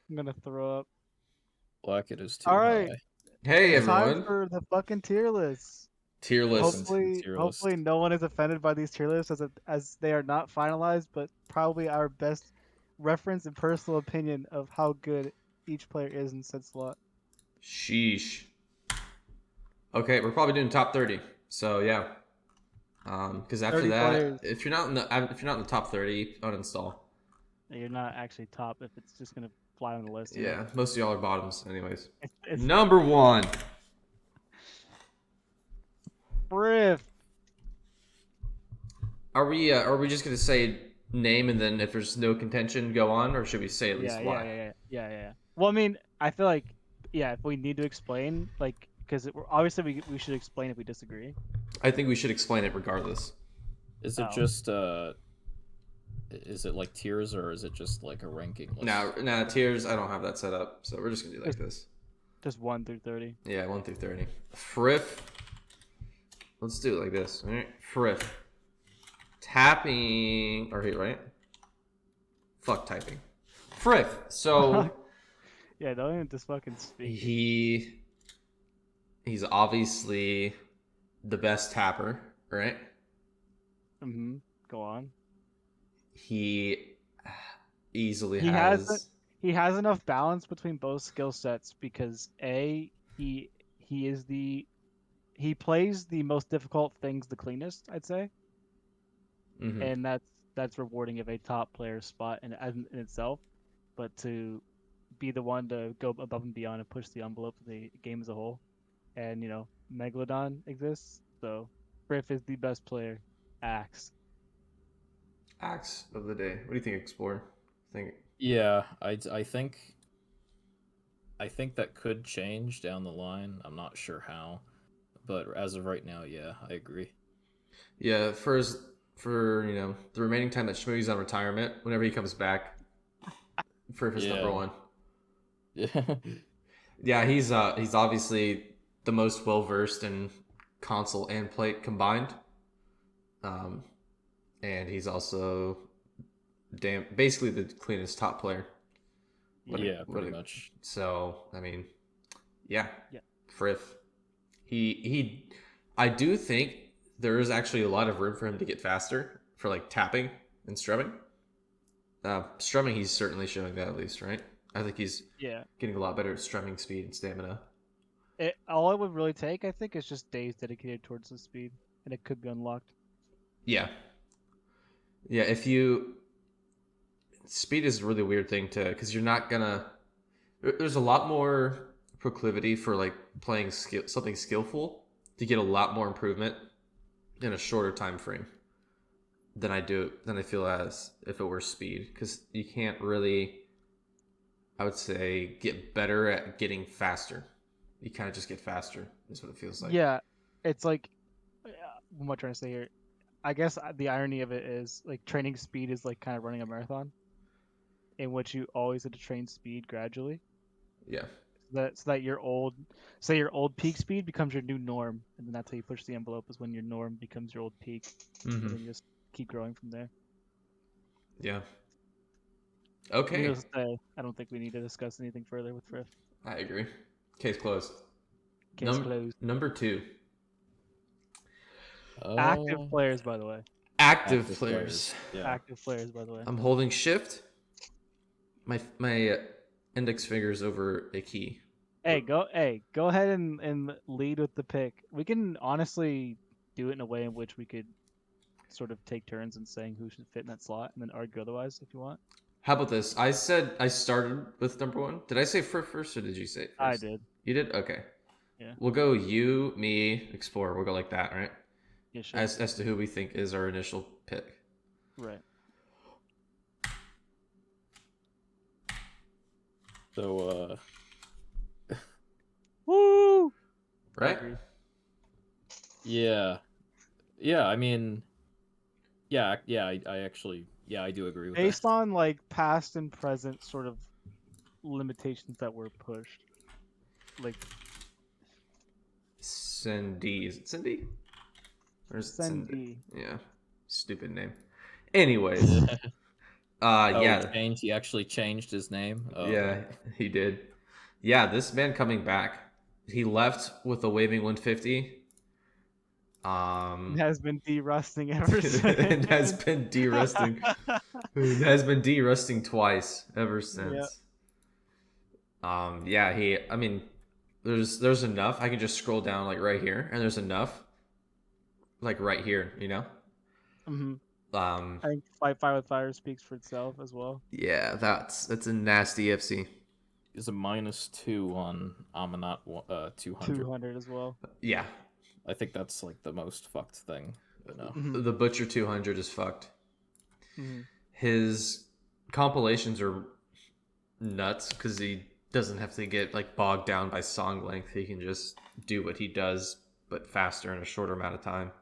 I'm gonna throw up. Blackett is too All right, high. Hey time everyone, for the fucking tier list. tier Welcome list. to the Hopefully, tier list. hopefully no one is offended by these tier lists as they are not finalized, but probably our best reference and personal opinion of how good each player is in said slot. Sheesh. Okay, we're probably doing top 30. So yeah, because after 30 that, players. if you're not in the top 30, uninstall. You're not actually top if it's just gonna fly on the list, you know. Yeah, most of y'all are bottoms, anyways. It's Number one. Riff. Are we just gonna say name and then if there's no contention, go on, or should we say at Yeah, least yeah, why? yeah, yeah, yeah, yeah. Well, I mean, I feel like, yeah, if we need to explain, like, because obviously we should explain if we disagree. I think we should explain it regardless. Is it Oh, just is it like tiers or is it just like a ranking Now, list? tiers. I don't have that set up, so we're just gonna do like just this. just 1 through 30. Yeah, 1 through 30. Friff. Let's do it like this. All right, Friff. Tapping. Or wait, right? Fuck typing. Friff. So Yeah, don't even just fucking speak. he's obviously the best tapper, right? Mm-hmm. Go on. He easily He has has. he has enough balance between both skill sets because he is he plays the most difficult things the cleanest, I'd say, Mm-hmm. and that's rewarding of a top player spot in itself. But to be the one to go above and beyond and push the envelope of the game as a whole, and Megalodon exists, so Griff is the best player. Axe. Axe of the day. What do you think, Explorer? Think. Yeah, I think that could change down the line. I'm not sure how, but as of right now, yeah, I agree. Yeah, for the remaining time that Schmoogie's on retirement, whenever he comes back, Friff is number Yeah. one. Yeah. Yeah, he's obviously the most well versed in console and plate combined. Um, and he's also basically the cleanest top player. Yeah. Yeah, pretty much. So I mean, yeah, Yeah. Friff. He I do think there is actually a lot of room for him to get faster for like tapping and strumming. Strumming, he's certainly showing that at least, right? I think he's Yeah. getting a lot better at strumming speed and stamina. All it would really take, I think, is just days dedicated towards the speed, and it could be unlocked. Yeah, yeah. If you speed is a really weird thing to because you're not gonna. There's a lot more proclivity for like playing something skillful to get a lot more improvement in a shorter time frame than I feel as if it were speed because you can't really I would say get better at getting faster. You kind of just get faster is what it feels like. Yeah, it's like, what am I trying to say here? I guess the irony of it is like training speed is like kind of running a marathon, in which you always have to train speed gradually. Yeah. So that your old, say your old peak speed becomes your new norm, and then that's how you push the envelope is when your norm becomes your old peak, and Mm-hmm. then you just keep growing from there. Yeah. Needless Okay. to say, I don't think we need to discuss anything further with Riff. I agree. Case closed. Case closed. Number two. Active Uh, players, by the way. Active active players. players. Yeah. Active players, by the way. I'm holding shift. My index fingers over a key. Go ahead and lead with the pick. We can honestly do it in a way in which we could sort of take turns in saying who should fit in that slot, and then argue otherwise if you want. How about this? I said I started with number one. Did I say first or did you say it I first? did. You did? Okay. Yeah. We'll go you, me, Explorer. We'll go like that, right? Yeah, sure. As to who we think is our initial pick. Right. So Woo! I Right? agree. yeah. Yeah, I mean yeah, I actually I do agree with that. Based on like past and present sort of limitations that were pushed, like Cindy. Is it Cindy? Or is it Cindy? Sendi. Yeah. Stupid name. Anyways. Oh, Yeah, He actually changed his name. Oh, yeah, he did. Yeah, this man coming back. He left with a waving 150. It Um, has been de-rusting ever and has since. been de-rusting. It has been de-rusting twice ever Yeah. since. Yeah, he. I mean, there's enough. I can just scroll down like right here, and there's enough like right here. hmm Um, I think Fight Fire with Fire speaks for itself as well. yeah, that's a nasty FC. he's a -2 on Amanat 200. 200 as well. Yeah, I think that's like the most fucked thing. But no. hmm the Butcher 200 is fucked. hmm His compilations are nuts because he doesn't have to get like bogged down by song length. He can just do what he does, but faster in a shorter amount of time.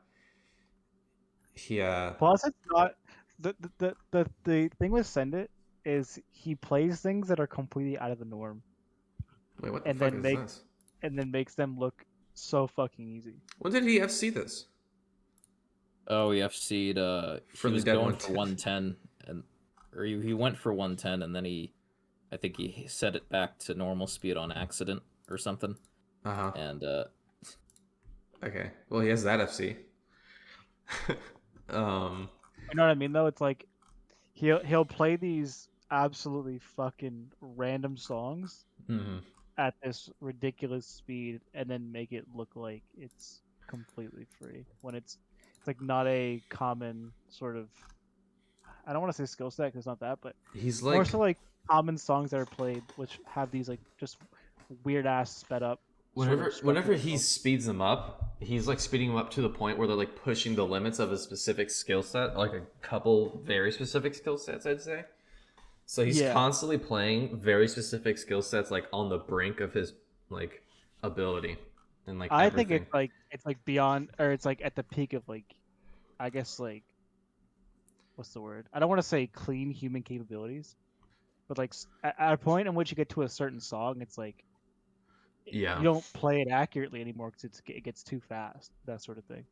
Yeah. Plus, it's not the thing with Send It is he plays things that are completely out of the norm, Wait, what the and fuck then is make this? and then makes them look so fucking easy. When did he FC this? Oh, he FC'd. He For the was dead going for 110. 110, or he went for 110, and then I think he set it back to normal speed on accident or something. Uh huh. And Okay. Well, he has that FC. um. You know what I mean? Though it's like he'll play these absolutely fucking random songs Mhm. at this ridiculous speed, and then make it look like it's completely free when it's like not a common sort of, I don't want to say skill set because it's not that, but He's more like so like common songs that are played which have these like just weird ass sped up sort of whenever structures. he speeds them up, he's like speeding them up to the point where they're like pushing the limits of a specific skill set, like a couple very specific skill sets, I'd say. So he's Yeah. constantly playing very specific skill sets, like on the brink of his like ability and like I everything. think it's like beyond, or it's like at the peak of like, I guess like, what's the word? I don't want to say clean human capabilities, but like at a point in which you get to a certain song, it's like Yeah. you don't play it accurately anymore because it gets too fast, that sort of thing.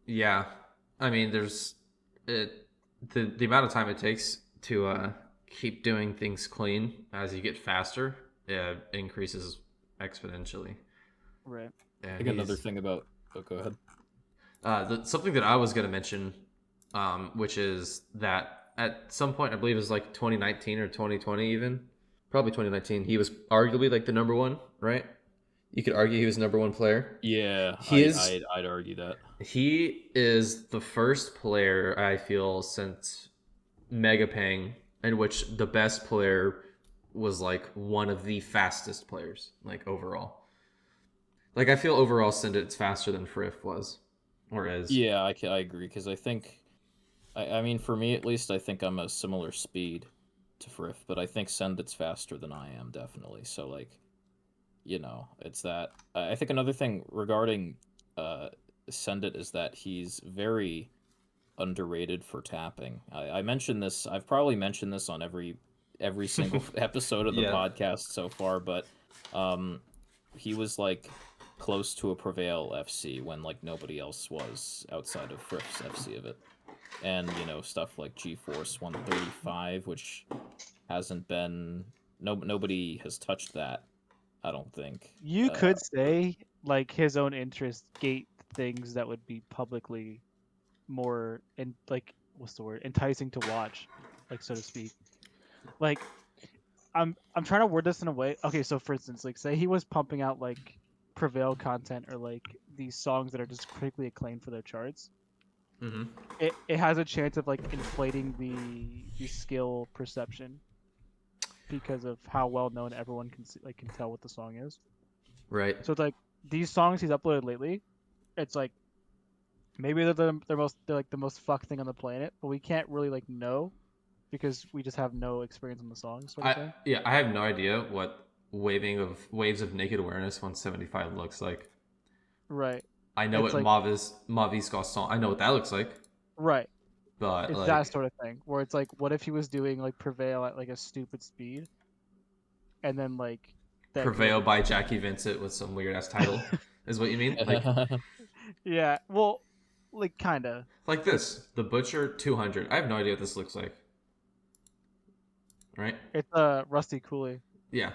Yeah, I mean, there's the amount of time it takes to keep doing things clean as you get faster increases exponentially. Right. Yeah, I think another thing about. Oh, go ahead. something that I was going to mention, which is that at some point, I believe it was like 2019 or 2020 even, probably 2019, he was arguably like the number one, right? You could argue he was number one player. Yeah, I'd argue that. He is the first player I feel since Megapang in which the best player was like one of the fastest players, like overall. Like I feel overall Syndic's faster than Frith was, or is. Yeah, I agree because I think, I mean, for me at least, I think I'm a similar speed to Frith, but I think Sendit's faster than I am, definitely. So, like, it's that. I think another thing regarding Sendit is that he's very underrated for tapping. I mentioned this. I've probably mentioned this on every single episode of the Yeah. podcast so far, but he was like close to a Prevail FC when like nobody else was outside of Frith's FC of it. And stuff like GeForce 135, which hasn't been nobody has touched that, I don't think. You could say like his own interest gate things that would be publicly more like what's the word, enticing to watch, like so to speak. Like I'm trying to word this in a way. Okay, so for instance, like say he was pumping out like Prevail content or like these songs that are just critically acclaimed for their charts. Mm-hmm. It has a chance of like inflating the skill perception because of how well known everyone can tell what the song is. Right. So it's like these songs he's uploaded lately, it's like maybe they're like the most fucked thing on the planet, but we can't really like know because we just have no experience on the songs. Sort of thing. I have no idea what waves of naked awareness 175 looks like. Right. I know It's what like- Mavis Gaston. I know what that looks like. Right. But It's like that sort of thing where it's like, what if he was doing like Prevail at like a stupid speed, and then like that Prevail by Jackie Vincent with some weird ass title is what you mean? Like Yeah. Well, like kinda. this, the Butcher 200. I have no idea what this looks like. right? It's Rusty Cooley. Yeah.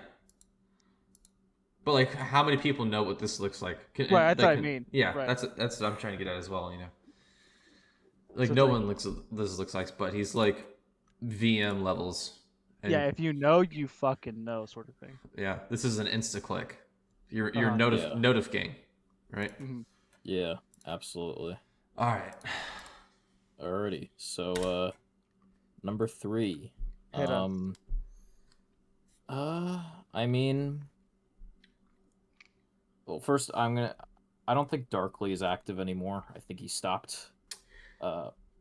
But like, how many people know what this looks like? Right, that's what I mean. Yeah, Right. that's what I'm trying to get at as well. Like So it's no like, one looks like, but he's like VM levels, and yeah, if you know, you fucking know, sort of thing. yeah, this is an insta click. Your Yeah. notif gang, right? Hmm. Yeah, absolutely. All right. Alrighty. So number 3. Hit us. I mean, well, first I don't think Darkly is active anymore. I think he stopped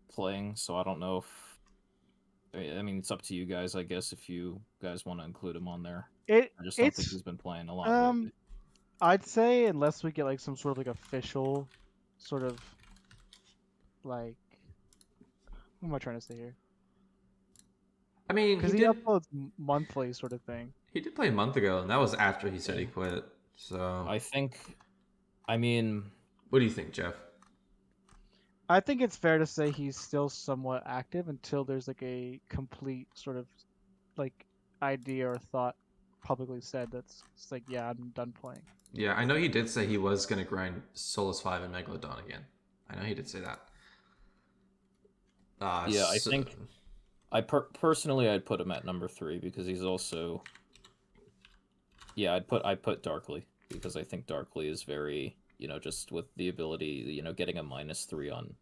playing, so I don't know if I mean it's up to you guys, I guess, if you guys want to include him on there. I just don't think It's he's been playing a lot lately. I'd say unless we get like some sort of like official, sort of like, what am I trying to say here? I mean, Because he uploads monthly, sort of thing. he did play a month ago, and that was after he said Yeah. he quit. So I mean, what do you think, Jeff? I think it's fair to say he's still somewhat active until there's like a complete sort of like idea or thought publicly said that's it's like, yeah, I'm done playing. Yeah, I know he did say he was gonna grind Solus 5 and Megalodon again. I know he did say that. yeah, I think personally I'd put him at number 3 because he's also I'd put Darkly because I think Darkly is very, just with the ability, getting a -3 on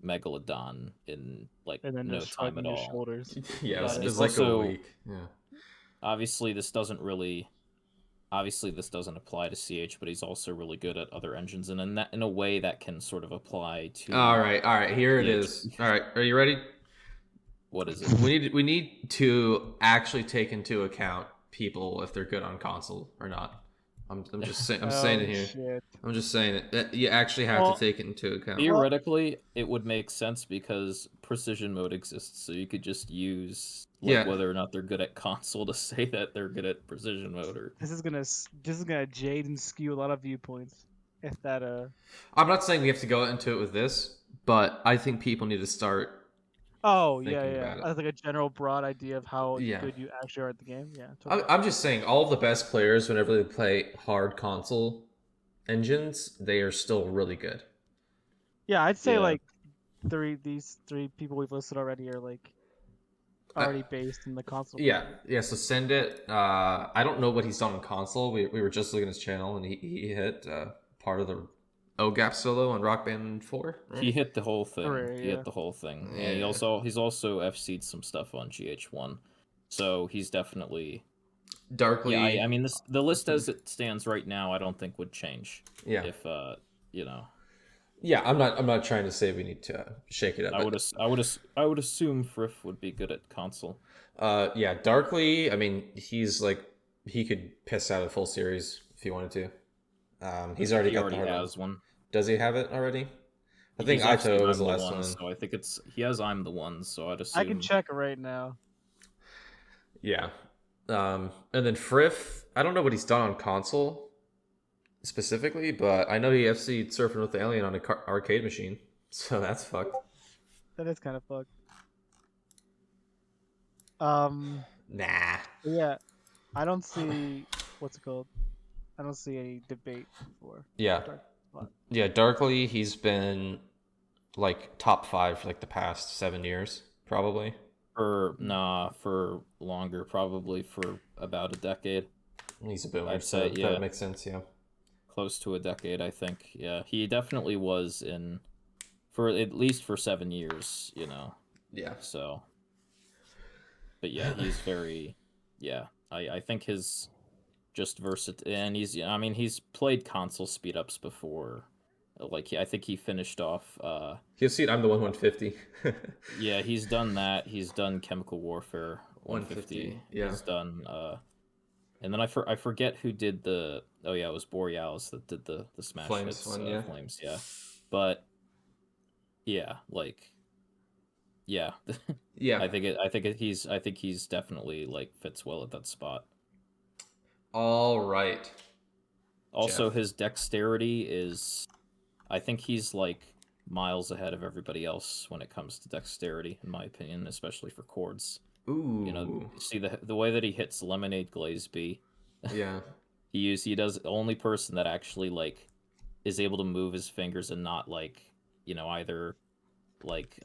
Megalodon in like And then no just time shrugging at his all. shoulders. yeah, Yeah, and it he's was like a also week. Yeah. obviously this doesn't apply to CH, but he's also really good at other engines, and in a way that can sort of apply to All right. Here it CH. is. All right, are you ready? What is it? We need to actually take into account people if they're good on console or not. I'm just saying. I'm saying it here. Shit. I'm just saying it. That you actually have Well, to take it into account. Theoretically, it would make sense because precision mode exists, so you could just use Yeah. whether or not they're good at console to say that they're good at precision mode. Or this is gonna jade and skew a lot of viewpoints. If that I'm not saying we have to go into it with this, but I think people need to start. Oh Thinking yeah. about it. As like a general broad idea of how Yeah. good you actually are at the game. Yeah. Totally. I'm just saying, all the best players, whenever they play hard console engines, they are still really good. Yeah, I'd say Yeah. like these three people we've listed already are like already based in the console. Yeah, play. yeah. So send it. I don't know what he's done on console. We were just looking at his channel, and he hit part of the OGAP solo on Rock Band 4. Right? he hit the whole thing. Hooray, He yeah. hit the whole thing, Yeah. and he's also FC'd some stuff on GH1, so he's definitely. Darkly. Yeah, I mean the list as it stands right now, I don't think would change. Yeah. If Yeah, I'm not trying to say we need to shake it up. I would assume Frith would be good at console. Yeah, Darkly. I mean, he's like he could piss out a full series if he wanted to. He's already got the hard has one. Does he have it already? I think He's actually Ito was I'm the last one, one. so I think he has I'm the one, so I'd assume. I can check right now. Yeah. And then Frith, I don't know what he's done on console specifically, but I know he FC'd Surfing with the Alien on an arcade machine, so that's fucked. That is kind of fucked. Nah. Yeah, I don't see what's it called. I don't see any debate for. Yeah. Yeah, Darkly, he's been like top 5 for like the past 7 years, probably. For longer, probably for about a decade. He's a boomer, I'd so say, yeah. that makes sense, yeah. Close to a decade, I think. Yeah, he definitely was for at least for 7 years, Yeah. So, but yeah, he's very, yeah. I think his just versatility, and he's played console speed ups before. Like I think he finished off. He'll see it. I'm the 150. Yeah, he's done that. He's done Chemical Warfare 150. Yeah. He's done. And then I forget who did the. Oh yeah, it was Borealis that did the smash Flames hits, one, yeah. Flames, yeah. But yeah, like, yeah. Yeah. I think he's definitely like fits well at that spot. All right. Also, Jeff. his dexterity is. I think he's like miles ahead of everybody else when it comes to dexterity, in my opinion, especially for chords. Ooh. You see the way that he hits Lemonade Glaze B. Yeah. He does the only person that actually like is able to move his fingers and not like either like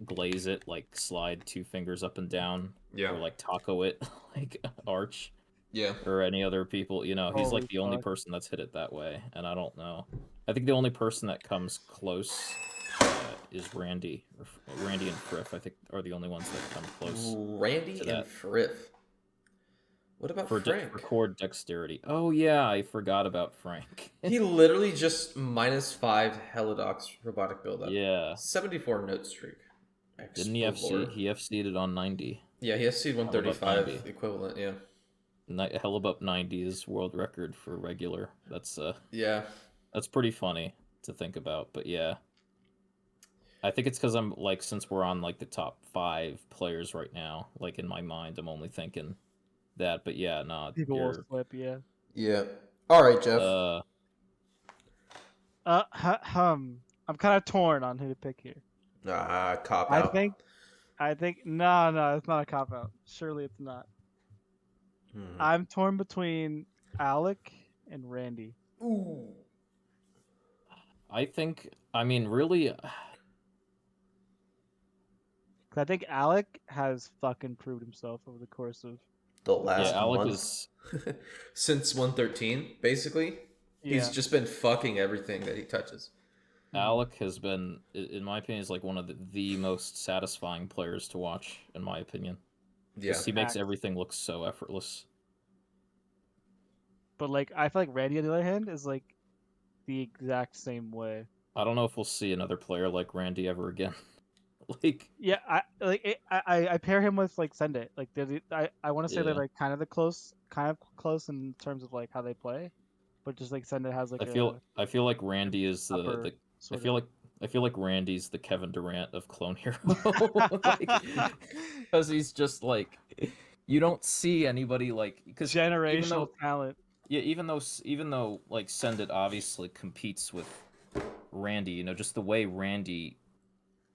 glaze it, like slide two fingers up and down, Yeah. or like taco it like arch, Yeah. or any other people. He's like Holy the only fuck. person that's hit it that way, and I don't know. I think the only person that comes close is Randy. Randy and Friff, I think, are the only ones that come close Randy to and that Friff. What about for Frank? chord dexterity. Oh yeah, I forgot about Frank. He literally just -5 Helidox robotic buildup. Yeah, 74 note streak. didn't he FC? Explore. He FC'd it on 90. Yeah, he has seed Helibup 135 90. equivalent. Yeah. Helibup 90 is world record for regular. Yeah. That's pretty funny to think about, but yeah. I think it's because I'm like, since we're on like the top 5 players right now, like in my mind, I'm only thinking that. But yeah, nah, People will you're slip, yeah. Yeah. All right, Jeff. I'm kind of torn on who to pick here. Cop I out. think, no, it's not a cop out. Surely it's not. Hmm. I'm torn between Alec and Randy. Ooh. I mean, really, 'Cause I think Alec has fucking proved himself over the course of The the yeah, last past. Alec month is, since 113, basically. He's Yeah. just been fucking everything that he touches. Mhm. Alec has been, in my opinion, is like one of the most satisfying players to watch, in my opinion. Yeah. Because he makes Facts. everything look so effortless. But like, I feel like Randy, on the other hand, is like the exact same way. I don't know if we'll see another player like Randy ever again. Like, Yeah, I pair him with like Send It. Like I want to say they're yeah. like kind of close in terms of like how they play, but just like Send It has like a I feel like Randy is upper I sort feel of. like Randy's the Kevin Durant of Clone Hero. Like, because he's just like, you don't see anybody like, because even Generational though talent. yeah, even though like Send It obviously competes with Randy, just the way Randy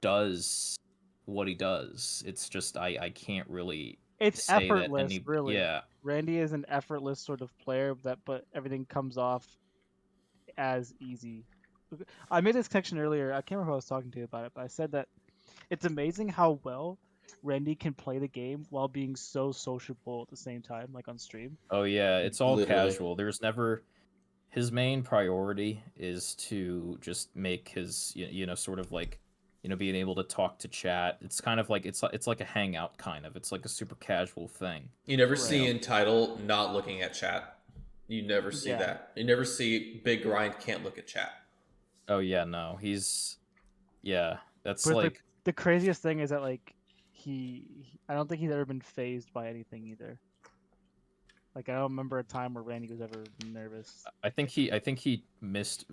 does what he does, it's just I can't really It's say that effortless, any really. yeah. Randy is an effortless sort of player but everything comes off as easy. I made this connection earlier. I can't remember who I was talking to about it, but I said that it's amazing how well Randy can play the game while being so sociable at the same time, like on stream. Oh yeah, it's all Literally. casual. There's never his main priority is to just make his sort of like being able to talk to chat. It's kind of like it's like a hangout kind of. It's like a super casual thing. You never You Right. see know. in title not looking at chat. You never see Yeah. that. You never see Big Grind can't look at chat. Oh yeah, no. Yeah, that's But like the craziest thing is that like I don't think he's ever been phased by anything either. Like I don't remember a time where Randy was ever nervous. I think he missed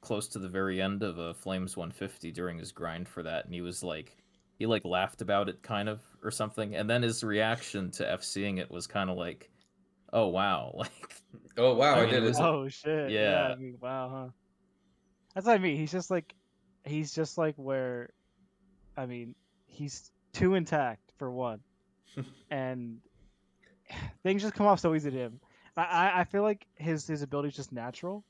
close to the very end of a Flames 150 during his grind for that, and he like laughed about it kind of or something, and then his reaction to FCing it was kind of like, oh wow, like Oh wow, I I mean did it it. was Oh shit! Yeah, yeah. I mean, wow, huh? That's what I mean. He's just like where, I mean, he's too intact for one, and things just come off so easy to him. I feel like his ability is just natural.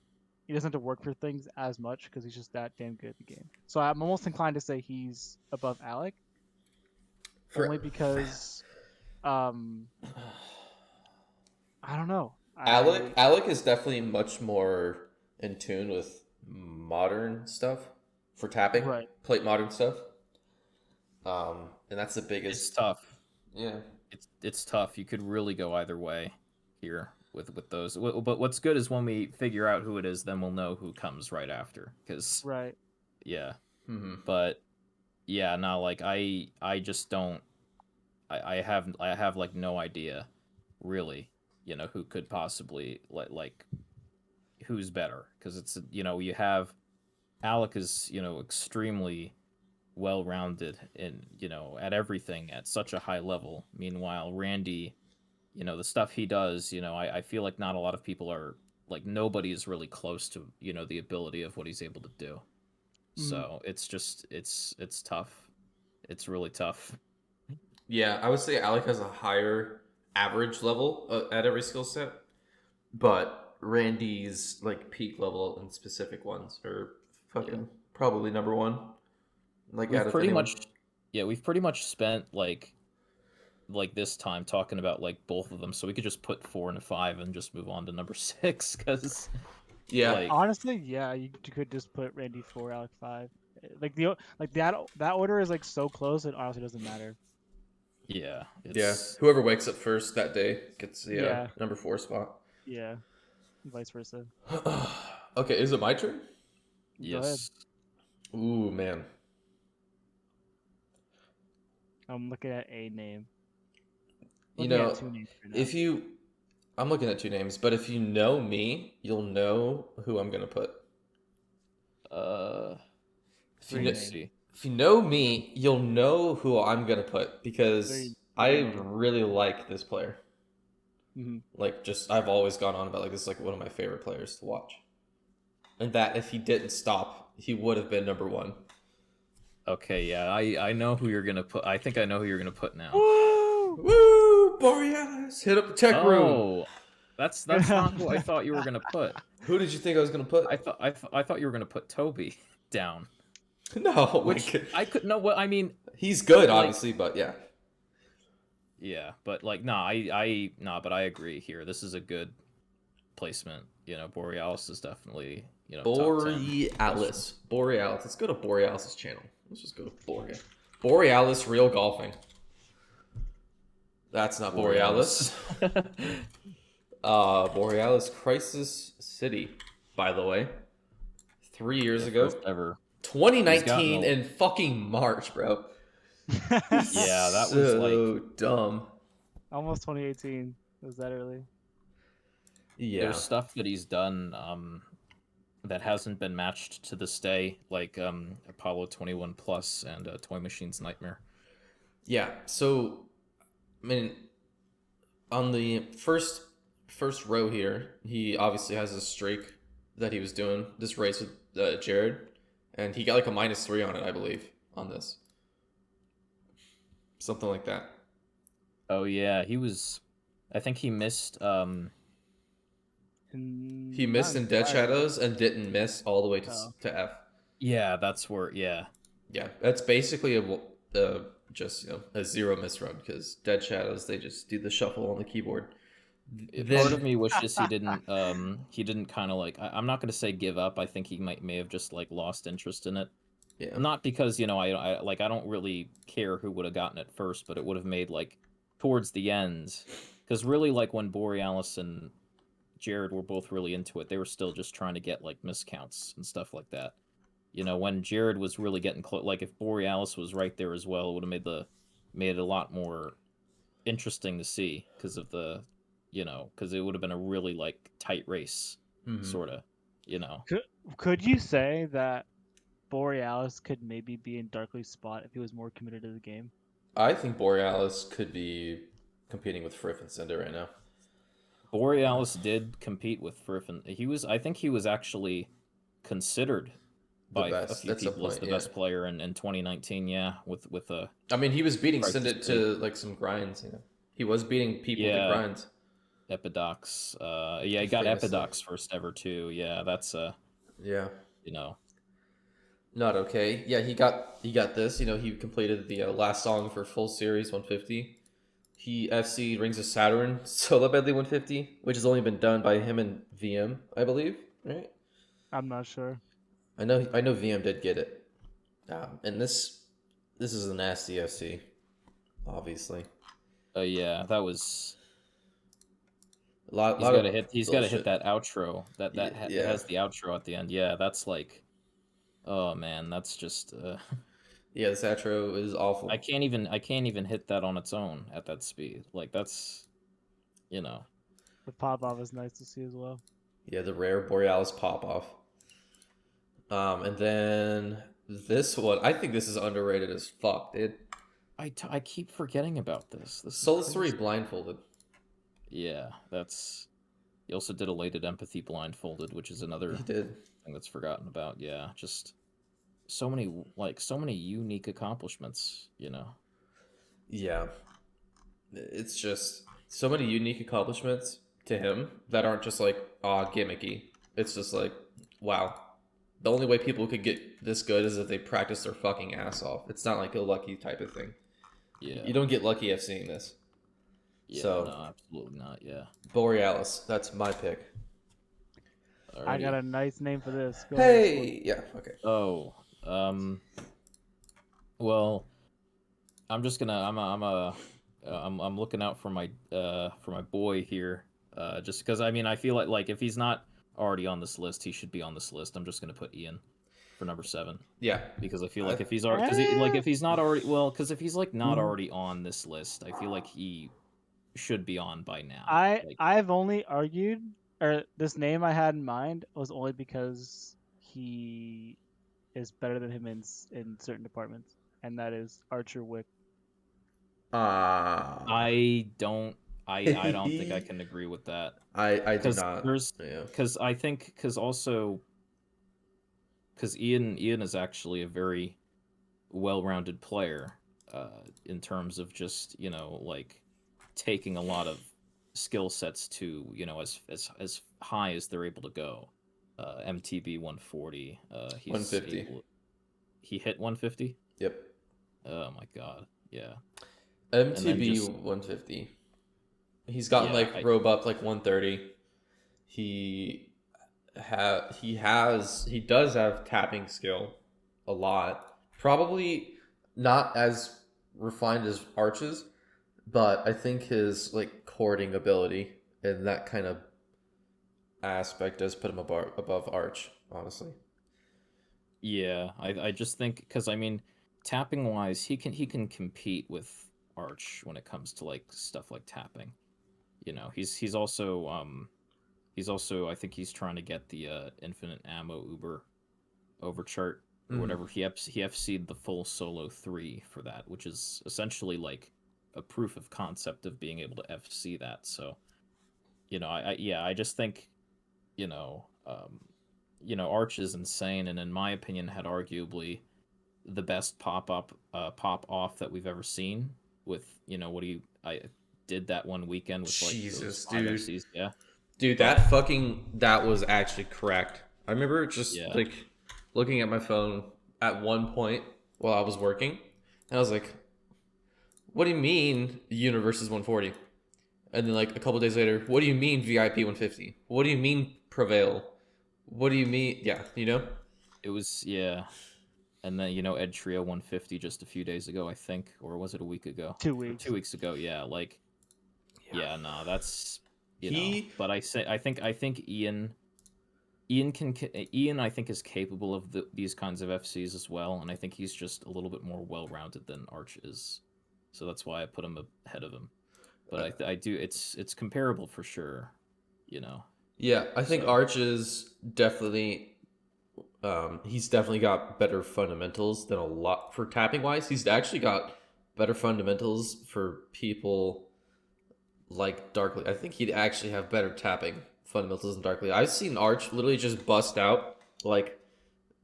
He doesn't have to work for things as much because he's just that damn good at the game. So I'm almost inclined to say he's above Alec, only For because I don't know. Alec is definitely much more in tune with modern stuff for tapping, Right. plate modern stuff. And that's the It's biggest. tough. Yeah. It's tough. You could really go either way here with those. But what's good is when we figure out who it is, then we'll know who comes right after. Because Right. yeah, Mm-hmm. but yeah, no, like I just don't. I have like no idea, really. Who could possibly like who's better, because it's you have Alec is extremely well rounded in at everything at such a high level. Meanwhile, Randy, the stuff he does, I feel like not a lot of people are like nobody is really close to the ability of what he's able to do. Mhm. So it's just it's tough. It's really tough. Yeah, I would say Alec has a higher average level at every skill set, but Randy's like peak level in specific ones are fucking probably number one. Like We've out of pretty anyone. much, yeah, we've pretty much spent like this time talking about like both of them, so we could just put 4 and 5 and just move on to number 6 because Yeah, like Honestly, yeah, you could just put Randy 4, Alec 5. Like that order is like so close it honestly doesn't matter. yeah, yeah. it's Whoever wakes up first that day gets the Yeah, number 4 spot. yeah, vice versa. Okay, is it my turn? Go ahead. yes. Ooh, man. I'm looking at a name. You Looking at know, two names right now. if you, I'm looking at two names, but if you know me, you'll know who I'm gonna put. Uh, If you Three know, let me names. see. if you know me, you'll know who I'm gonna put Three because three I names. really like this player. Hmm. Like, just I've always gone on about like this is like one of my favorite players to watch, and that if he didn't stop, he would have been number one. Okay, yeah, I know who you're gonna put. I think I know who you're gonna put now. Woo! Woo, Borealis! Hit up the tech room. Oh, that's not who I thought you were gonna put. Who did you think I was gonna put? I thought you were gonna put Toby down, No, my which God. I could no. What I mean, He's good, like, obviously, but yeah. yeah, but like, nah, nah, but I agree here. This is a good placement. You know, Borealis is definitely top 10. Borealis. Borealis. Let's go to Borealis' channel. Let's just go to Borealis. Borealis Real Golfing. That's not Borealis. Borealis Crisis City, by the way. 3 years Yeah, ago. first ever. He's gotten 2019 a, in fucking March, bro. yeah, that was like So dumb. Almost 2018. Was that early? Yeah. there's stuff that he's done that hasn't been matched to this day, like Apollo 21 Plus and Toy Machine's Nightmare. Yeah. So, I mean, on the first row here, he obviously has a streak that he was doing this race with Jared, and he got like a -3 on it, I believe, on this, something like that. Oh yeah, he was. I think he missed. He Not missed in in Dead Sky, right? Shadows and didn't miss all the way Oh. to F. Yeah, that's where. Yeah, Yeah, that's basically just a zero miss run because Dead Shadows they just do the shuffle on the keyboard. part of Then me wishes he didn't. He didn't kind of like. I'm not gonna say give up. I think he may have just like lost interest in it. yeah, Not because I like I don't really care who would have gotten it first, but it would have made like towards the end, because really like when Borealis and Jared were both really into it, they were still just trying to get like miscounts and stuff like that. When Jared was really getting close, like if Borealis was right there as well, it would have made it a lot more interesting to see because of the, because it would have been a really like tight race, Mhm. sort of, you know. Could you say that Borealis could maybe be in Darkly's spot if he was more committed to the game? I think Borealis could be competing with Frith and Cinder right now. Borealis did compete with Frith, and I think he was actually considered The by a best few at some people as point, the yeah. best player in 2019. Yeah, with a I mean, he was beating Crisis Cinder City. to like some grinds. He was beating people to Yeah, grinds. Epidox. Yeah, he got Famously. Epidox first ever too. Yeah, that's Yeah, you know, not okay. Yeah, he got this. He completed the last song for full series 150. He FC Rings of Saturn solo medley 150, which has only been done by him and VM, I believe. Right? I'm not sure. I know VM did get it. And this is a nasty FC, obviously. yeah, that was. A lot He's lot got to of hit. He's got to hit bullshit. that outro. It Yeah. has the outro at the end. Yeah, that's like, oh man, that's just. Yeah, this outro is awful. I can't even hit that on its own at that speed. Like that's, you know. The pop off is nice to see as well. Yeah, the rare Borealis pop off. And then this one, I think this is underrated as fuck, dude. I keep forgetting about this. This is Souls 3 crazy. blindfolded. Yeah, that's. He also did Elated Empathy blindfolded, which is another He did. thing that's forgotten about. Yeah, just so many unique accomplishments. Yeah, it's just so many unique accomplishments to him that aren't just like gimmicky. It's just like, wow. The only way people could get this good is if they practice their fucking ass off. It's not like a lucky type of thing. Yeah. You don't get lucky at seeing this. Yeah. So, No, absolutely not. Yeah. Borealis, that's my pick. I got Alrighty. a nice name for this. Go ahead, Swan. Hey, yeah, okay. Oh. Well, I'm just gonna. I'm looking out for my boy here. Just because I mean I feel like if he's not already on this list, he should be on this list. I'm just gonna put Ian for number 7 Yeah, because I feel I, like if he's already Eh, if he's not already because if he's like not already on this list, I feel like he should be on by now. Like I've only argued, or this name I had in mind was only because he is better than him in certain departments, and that is Archer Wick. uh, I don't I don't think I can agree with that I do because not. there's Yeah. because I think because Ian is actually a very well-rounded player in terms of just like taking a lot of skill sets to as high as they're able to go. MTB 140. He's 150. able. He hit 150. Yep. Oh my god. Yeah. And then MTB just 150. He's gotten yeah. like robe up like 130. He he does have tapping skill a lot. Probably not as refined as Arch's, but I think his like cording ability and that kind of aspect does put him above Arch, honestly. Yeah, I just think because I mean, tapping wise, he can compete with Arch when it comes to like stuff like tapping. He's also I think he's trying to get the infinite ammo Uber over chart or Mm. whatever. He FC'd the full solo 3 for that, which is essentially like a proof of concept of being able to FC that. So I just think you know um, Arch is insane, and in my opinion, had arguably the best pop off that we've ever seen. With what he I did that one weekend with like those Jesus, 5 dude. FCs, yeah. Dude, But that was actually correct. I remember just yeah, like looking at my phone at one point while I was working, and I was like, "What do you mean Universe is 140?" And then like a couple days later, "What do you mean VIP 150? What do you mean Prevail? What do you mean?" Yeah, you know. it was yeah. And then Ed Trio 150 just a few days ago, I think, or was it a week ago Two or weeks. 2 weeks ago? Yeah, like Yeah. yeah, no, that's He But I think Ian I think is capable of these kinds of FCs as well, and I think he's just a little bit more well-rounded than Arch is, so that's why I put him ahead of him. But I do it's comparable for sure, you know. Yeah, I think So Arch is definitely he's definitely got better fundamentals than a lot for tapping wise. He's actually got better fundamentals for people like Darkly. I think he'd actually have better tapping fundamentals than Darkly. I've seen Arch literally just bust out like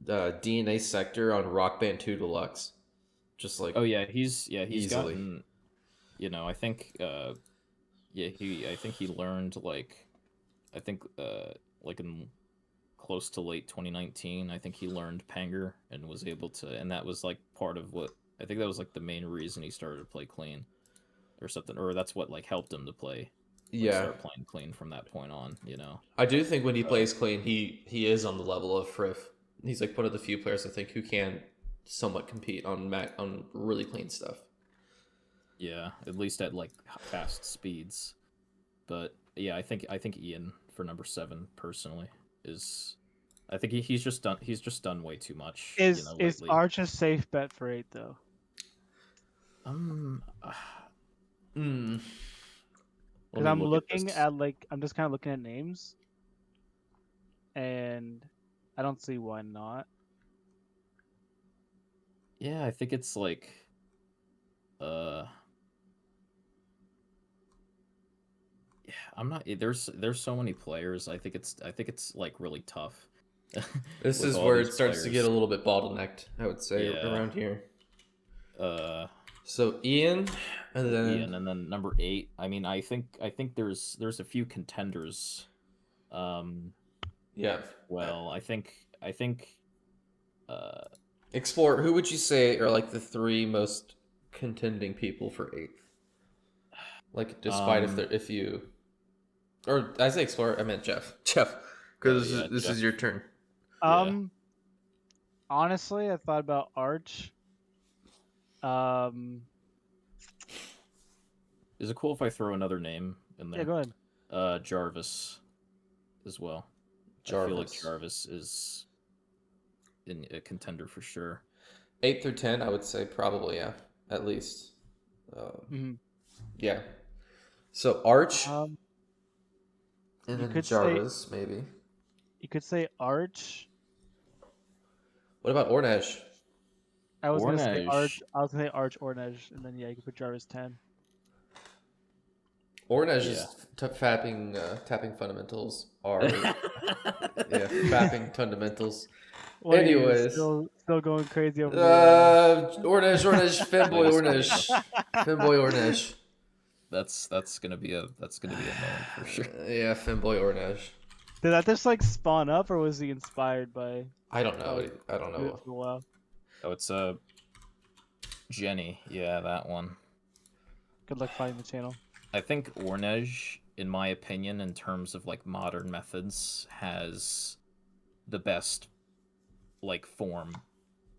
the DNA sector on Rock Band 2 Deluxe. Just like oh he's easily. gotten I think I think he learned I think like in close to late 2019, I think he learned Panger and was able to, and that was like part of what I think that was like the main reason he started to play clean or something, or that's what like helped him to Yeah. start playing clean from that point on. I do think when he Uh, plays clean, he is on the level of Frith. He's like one of the few players I think who can somewhat compete on on really clean stuff. yeah, at least at like fast speeds. But yeah, I think Ian for number 7 personally is. I think he's just done way too much, Is lately. Arch a safe bet for 8 though? Um, Mm. let Because me I'm look at looking this. at I'm just kind of looking at names, and I don't see why not. Yeah, I think it's like uh yeah, I'm not there's so many players. I think it's like really tough This with is all where these it starts to get a players. little bit bottlenecked, I would say, Yeah. around here. Uh So Ian, and then Ian, and then number 8. I mean, I think there's a few contenders. Yeah. Well, I think uh Explore. Who would you say are like the 3 most contending people for 8th? Like, despite if you, or I say Explorer, I meant Jeff. Jeff, because yeah, this Jeff. is your turn. Yeah. Honestly, I thought about Arch. Is it cool if I throw another name in there? Yeah, go ahead. Jarvis as well. Jarvis. I feel like Jarvis is in a contender for sure. 8 through 10, I would say probably, yeah, at least. Yeah. So Arch, Um, and you then could say Jarvis, maybe. you could say Arch. What about Ornesh? I was gonna say Arch. Ornej. I was gonna say Arch Ornej, and then yeah, you could put Jarvis 10. Ornesh Yeah. is tapping fundamentals are yeah, fapping fundamentals. What are you Anyways, still going crazy over Ornesh, Fanboy Ornesh, Fanboy Ornesh. That's gonna be a moment for sure. Yeah, Fanboy Ornesh. Did that just like spawn up, or was he inspired by? I don't know. I don't know. For a while. Oh, it's Jenny. Yeah, that one. Good luck finding the channel. I think Ornej, in my opinion, in terms of like modern methods, has the best like form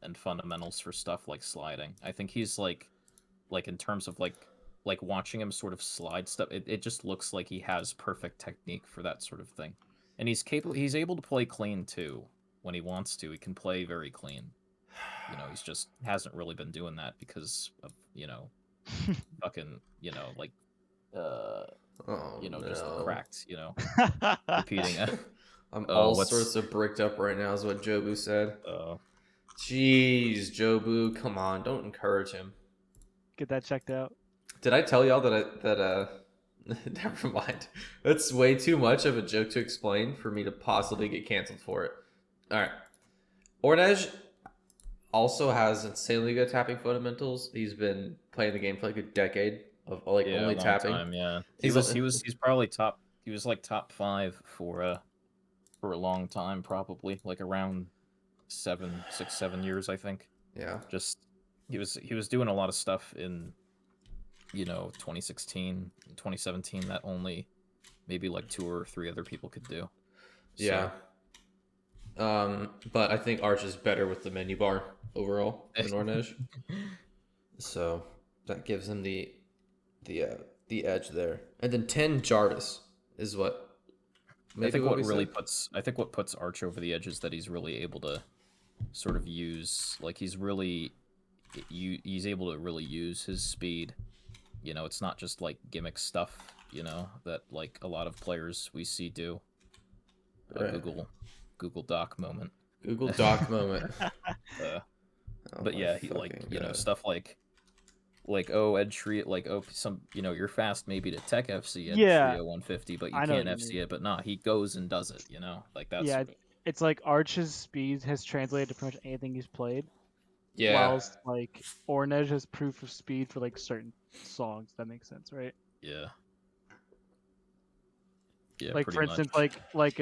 and fundamentals for stuff like sliding. I think he's like in terms of like watching him sort of slide stuff, it just looks like he has perfect technique for that sort of thing. And he's able to play clean too. When he wants to, he can play very clean. You know, he's just hasn't really been doing that because of, fucking, like just cracked, repeating it. I'm all sorts of bricked up right now is what Jobu said. Jeez, Jobu, come on, don't encourage him. Get that checked out. Did I tell y'all that never mind. That's way too much of a joke to explain for me to possibly get canceled for it. Alright. Ornej also has insanely good tapping fundamentals. He's been playing the game for like a decade of only tapping. Time, yeah. He's probably top. He was like top 5 for a long time, probably like around 6, 7 years, I think. Yeah. Just he was doing a lot of stuff in 2016, 2017 that only maybe like 2 or 3 other people could do. So. Yeah. But I think Arch is better with the menu bar overall than Ornej. So that gives him the edge there. And then 10 Jarvis is what I think what puts Arch over the edge is that he's really able to sort of use, like, he's able to really use his speed. It's not just like gimmick stuff, that like a lot of players we see do. Right. Google Doc moment. Google Doc moment. But yeah, he stuff like Ed Trio, you're fast maybe to Tech FC Ed Trio 150, but you can't FC it. But nah, he goes and does it. Like that's. Yeah, it's like Arch's speed has translated to pretty much anything he's played. Yeah. Whilst like Ornej has proof of speed for like certain songs. That makes sense, right? Yeah. Yeah. Like for instance, like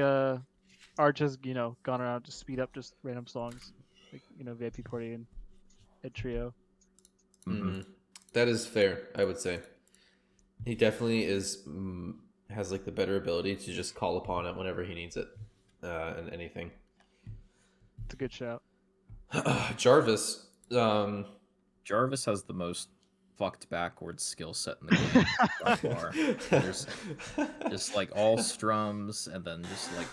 Arch has gone around to speed up just random songs, like VIP Party and Ed Trio. Mm-hmm. That is fair, I would say. He definitely has like the better ability to just call upon it whenever he needs it, and anything. It's a good shout. Jarvis. Jarvis has the most fucked backwards skill set in the game by far. There's just like all strums, and then just like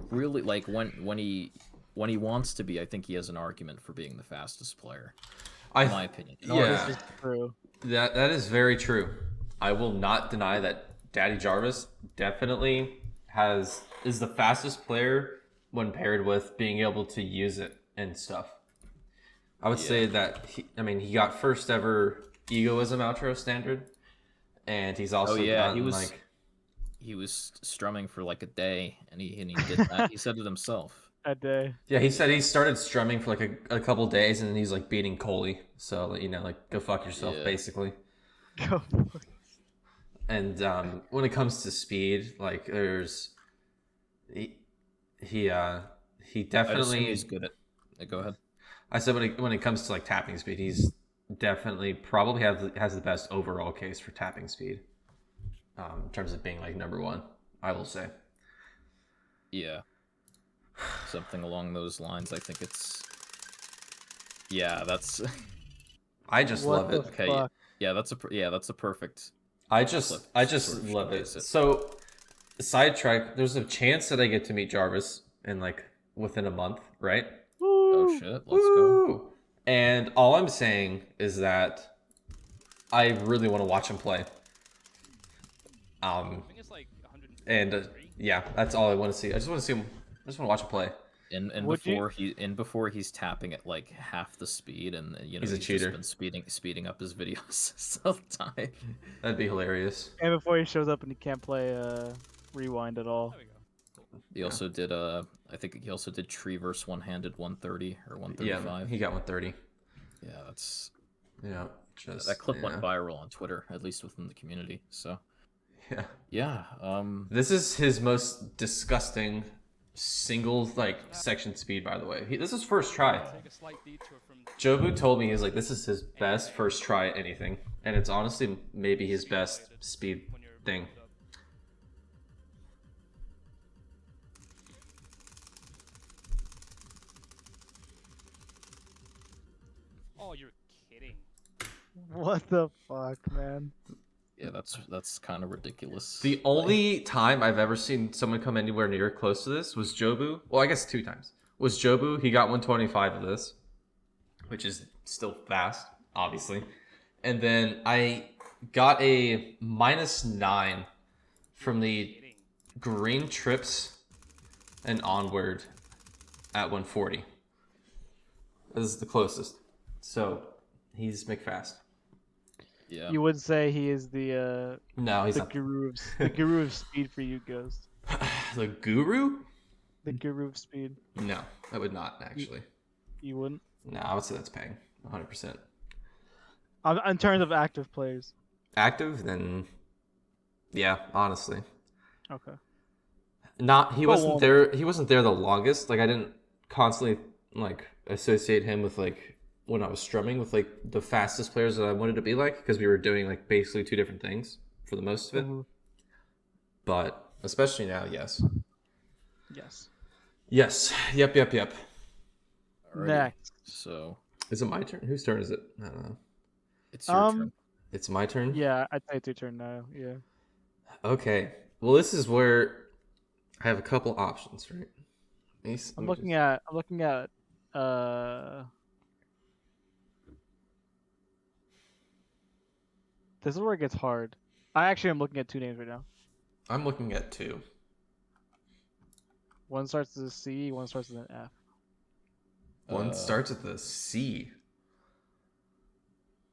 really like when he wants to be, I think he has an argument for being the fastest player. In my opinion. Yeah, is true. That is very true. I will not deny that Daddy Jarvis definitely is the fastest player when paired with being able to use it and stuff. I would say that he got first ever Egoism outro standard, and he's also he was strumming for like a day, and he did that. He said it himself. a day. Yeah, he said he started strumming for like a couple days, and then he's like beating Coley. So like go fuck yourself, Yeah. basically. Go. And when it comes to speed, like there's he he I'd assume definitely. he's good at. Go ahead. I said when it comes to like tapping speed, he's definitely probably has the best overall case for tapping speed. In terms of being like number one, I will say. Yeah. Something along those lines. I think it's. Yeah, that's. I just What love the it. Okay. fuck? Yeah, that's a perfect. I clip just to sort of love showcase it. So, sidetrack. There's a chance that I get to meet Jarvis in like within a month, right? Oh Woo! shit! Let's go. Woo! And all I'm saying is that I really want to watch him play. I think it's like 100. And yeah, that's all I want to see. I just want to see him. I just want to watch him play. And Would you- before he's tapping at like half the speed, and He's a cheater. just been speeding up his videos all the time. That'd be hilarious. And before he shows up and he can't play rewind at all. There we go. He also did I think he also did Treeverse one-handed 130 or Yeah, 135. he got 130. Yeah, that's Yeah, just that clip went yeah. viral on Twitter, at least within the community. So Yeah. yeah, This is his most disgusting single like section speed, by the way. This is first try. Take a slight detour from Jobu told me he's like this is his best first try at anything, and it's honestly maybe his best speed when you're thing. warmed up. Oh, you're kidding. What the fuck, man? yeah, that's kind of ridiculous. The only time I've ever seen someone come anywhere near close to this was Jobu. Well, I guess 2 times. Was Jobu. He got 125 of this, which is still fast, obviously. And then I got a -9 from the Kidding. green trips and onward at 140. This is the closest. So he's McFast. yeah. You would say he is the No, he's the not guru of speed for you, Ghost. the guru. The guru of speed. No, I would not actually. You wouldn't. No, I would say that's paying 100%. In terms of active players. Active, then yeah, honestly. Okay. Not he Go wasn't on. there. He wasn't there the longest. Like I didn't constantly like associate him with like when I was strumming with like the fastest players that I wanted to be like because we were doing like basically 2 different things for the most of it. Mhm. But especially now, yes, Yes. yes, yep. Alrighty. Next. So Is it my turn? Whose turn is it? I don't know. it's your turn. It's my turn. Yeah, I'd say it's your turn now. Yeah. Okay. Well, this is where I have a couple options, right? I'm looking at this is where it gets hard. I actually am looking at 2 names right now. I'm looking at 2. One starts with a C, one starts with an F. One starts with a C.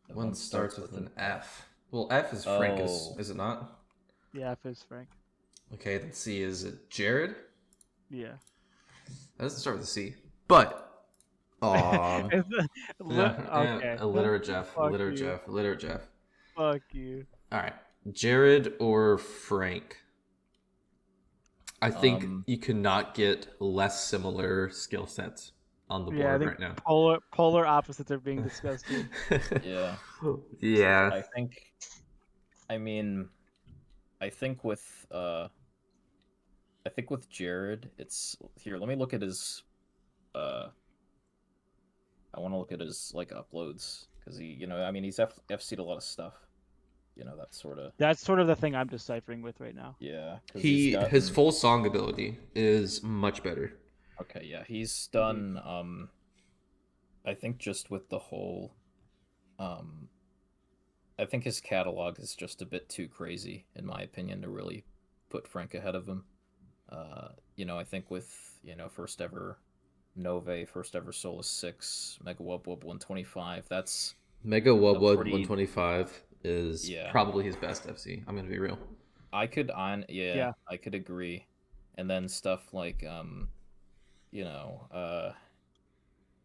One starts with an F. Well, F is Frank, Oh. is it not? Yeah, F is Frank. Okay, then C is it Jared? Yeah. That doesn't start with a C. But, aw. It's the- okay. Illiterate Jeff. Fuck Illiterate you. Jeff. Illiterate Jeff. Fuck you. All right. Jared or Frank? I think Um, you cannot get less similar skill sets on the Yeah, I board think right now. polar opposites are being discussed here. Yeah. Yeah. I think. I mean, I think with Jared, it's here. Let me look at his. I want to look at his like uploads because he's FC'd a lot of stuff. That sort of. That's sort of the thing I'm deciphering with right now. Yeah. 'Cause His gotten- full song ability is much better. Okay, yeah, he's done. I think just with the whole, I think his catalog is just a bit too crazy, in my opinion, to really put Frank ahead of him. I think with first ever Nove, first ever Solus 6, Mega Wub Wub 125. That's Mega Wubwood pretty- 125 is Yeah. probably his best FC. I'm gonna be real. I could Yeah. I could agree. And then stuff like you know,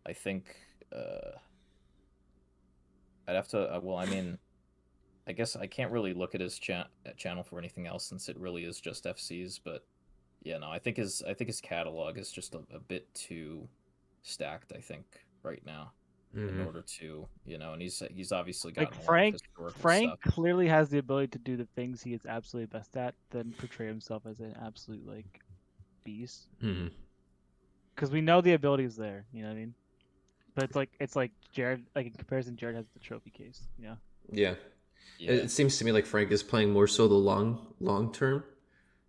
I think I'd have to. Well, I mean, I guess I can't really look at his channel for anything else since it really is just FCs. But yeah, no, I think his catalog is just a bit too stacked. I think right now in Hmm. order to, and he's obviously Like gotten a lot of Frank, historical Frank stuff. clearly has the ability to do the things he is absolutely best at, then portray himself as an absolute like beast. Hmm. Because we know the ability is there. You know what I mean? But it's like Jared. Like in comparison, Jared has the trophy case. You know? Yeah. Yeah, It seems to me like Frank is playing more so the long term,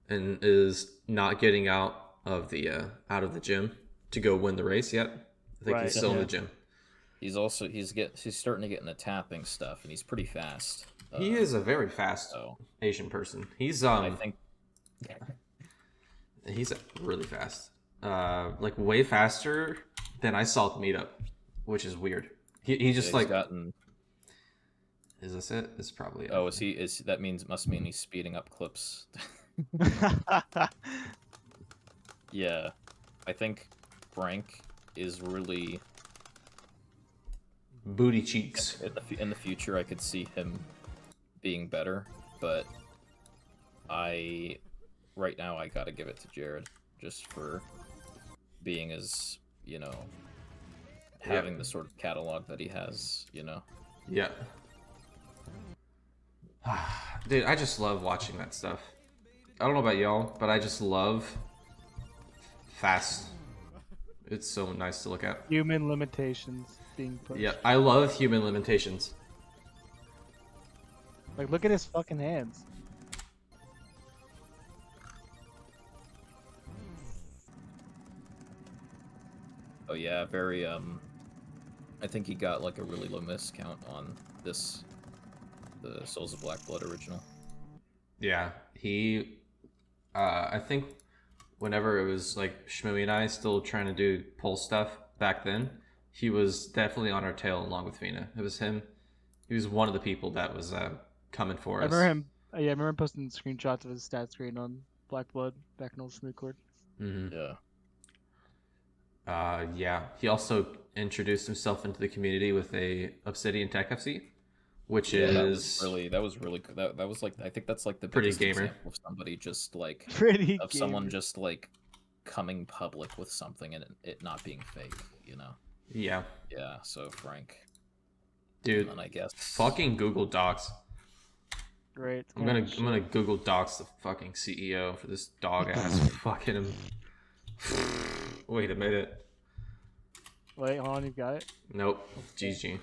and is not getting out of the gym to go win the race yet. I think he's Right. still in the Yeah. gym. he's starting to get into tapping stuff, and he's pretty fast. He is a very fast So Asian person. He's I think he's really fast. Like way faster than I saw at the meetup, which is weird. He just he's like, gotten. is this it? This is probably it. Oh, is that must mean he's speeding up clips. Yeah, I think Frank is really Booty cheeks. in the future. I could see him being better, but I right now I gotta give it to Jared just for being as having the sort of catalog that he has. Yeah. Dude, I just love watching that stuff. I don't know about y'all, but I just love fast. It's so nice to look at. Human limitations being pushed. Yeah, I love human limitations. Like look at his fucking hands. Oh yeah, very I think he got like a really low miss count on the Souls of Black Blood original. Yeah, he. I think whenever it was like Shmooey and I still trying to do poll stuff back then, he was definitely on our tail along with Fina. It was him. He was one of the people that was coming for I us. remember him. Yeah, I remember him posting screenshots of his stat screen on Black Blood back in old Smoothcord. Mm-hmm. Yeah. Yeah. He also introduced himself into the community with a Obsidian Tech FC, which Yeah, is that was really that was like, I think that's like the pretty biggest gamer. example of somebody just like Pretty of gamer. someone just like coming public with something and it not being fake, Yeah, Yeah, so Frank. dude. And I guess Fucking Google Docs. Great. I'm gonna Google Docs the fucking CEO for this dog ass fucking. Wait a minute. Wait, hold on, you got it. Nope. GG.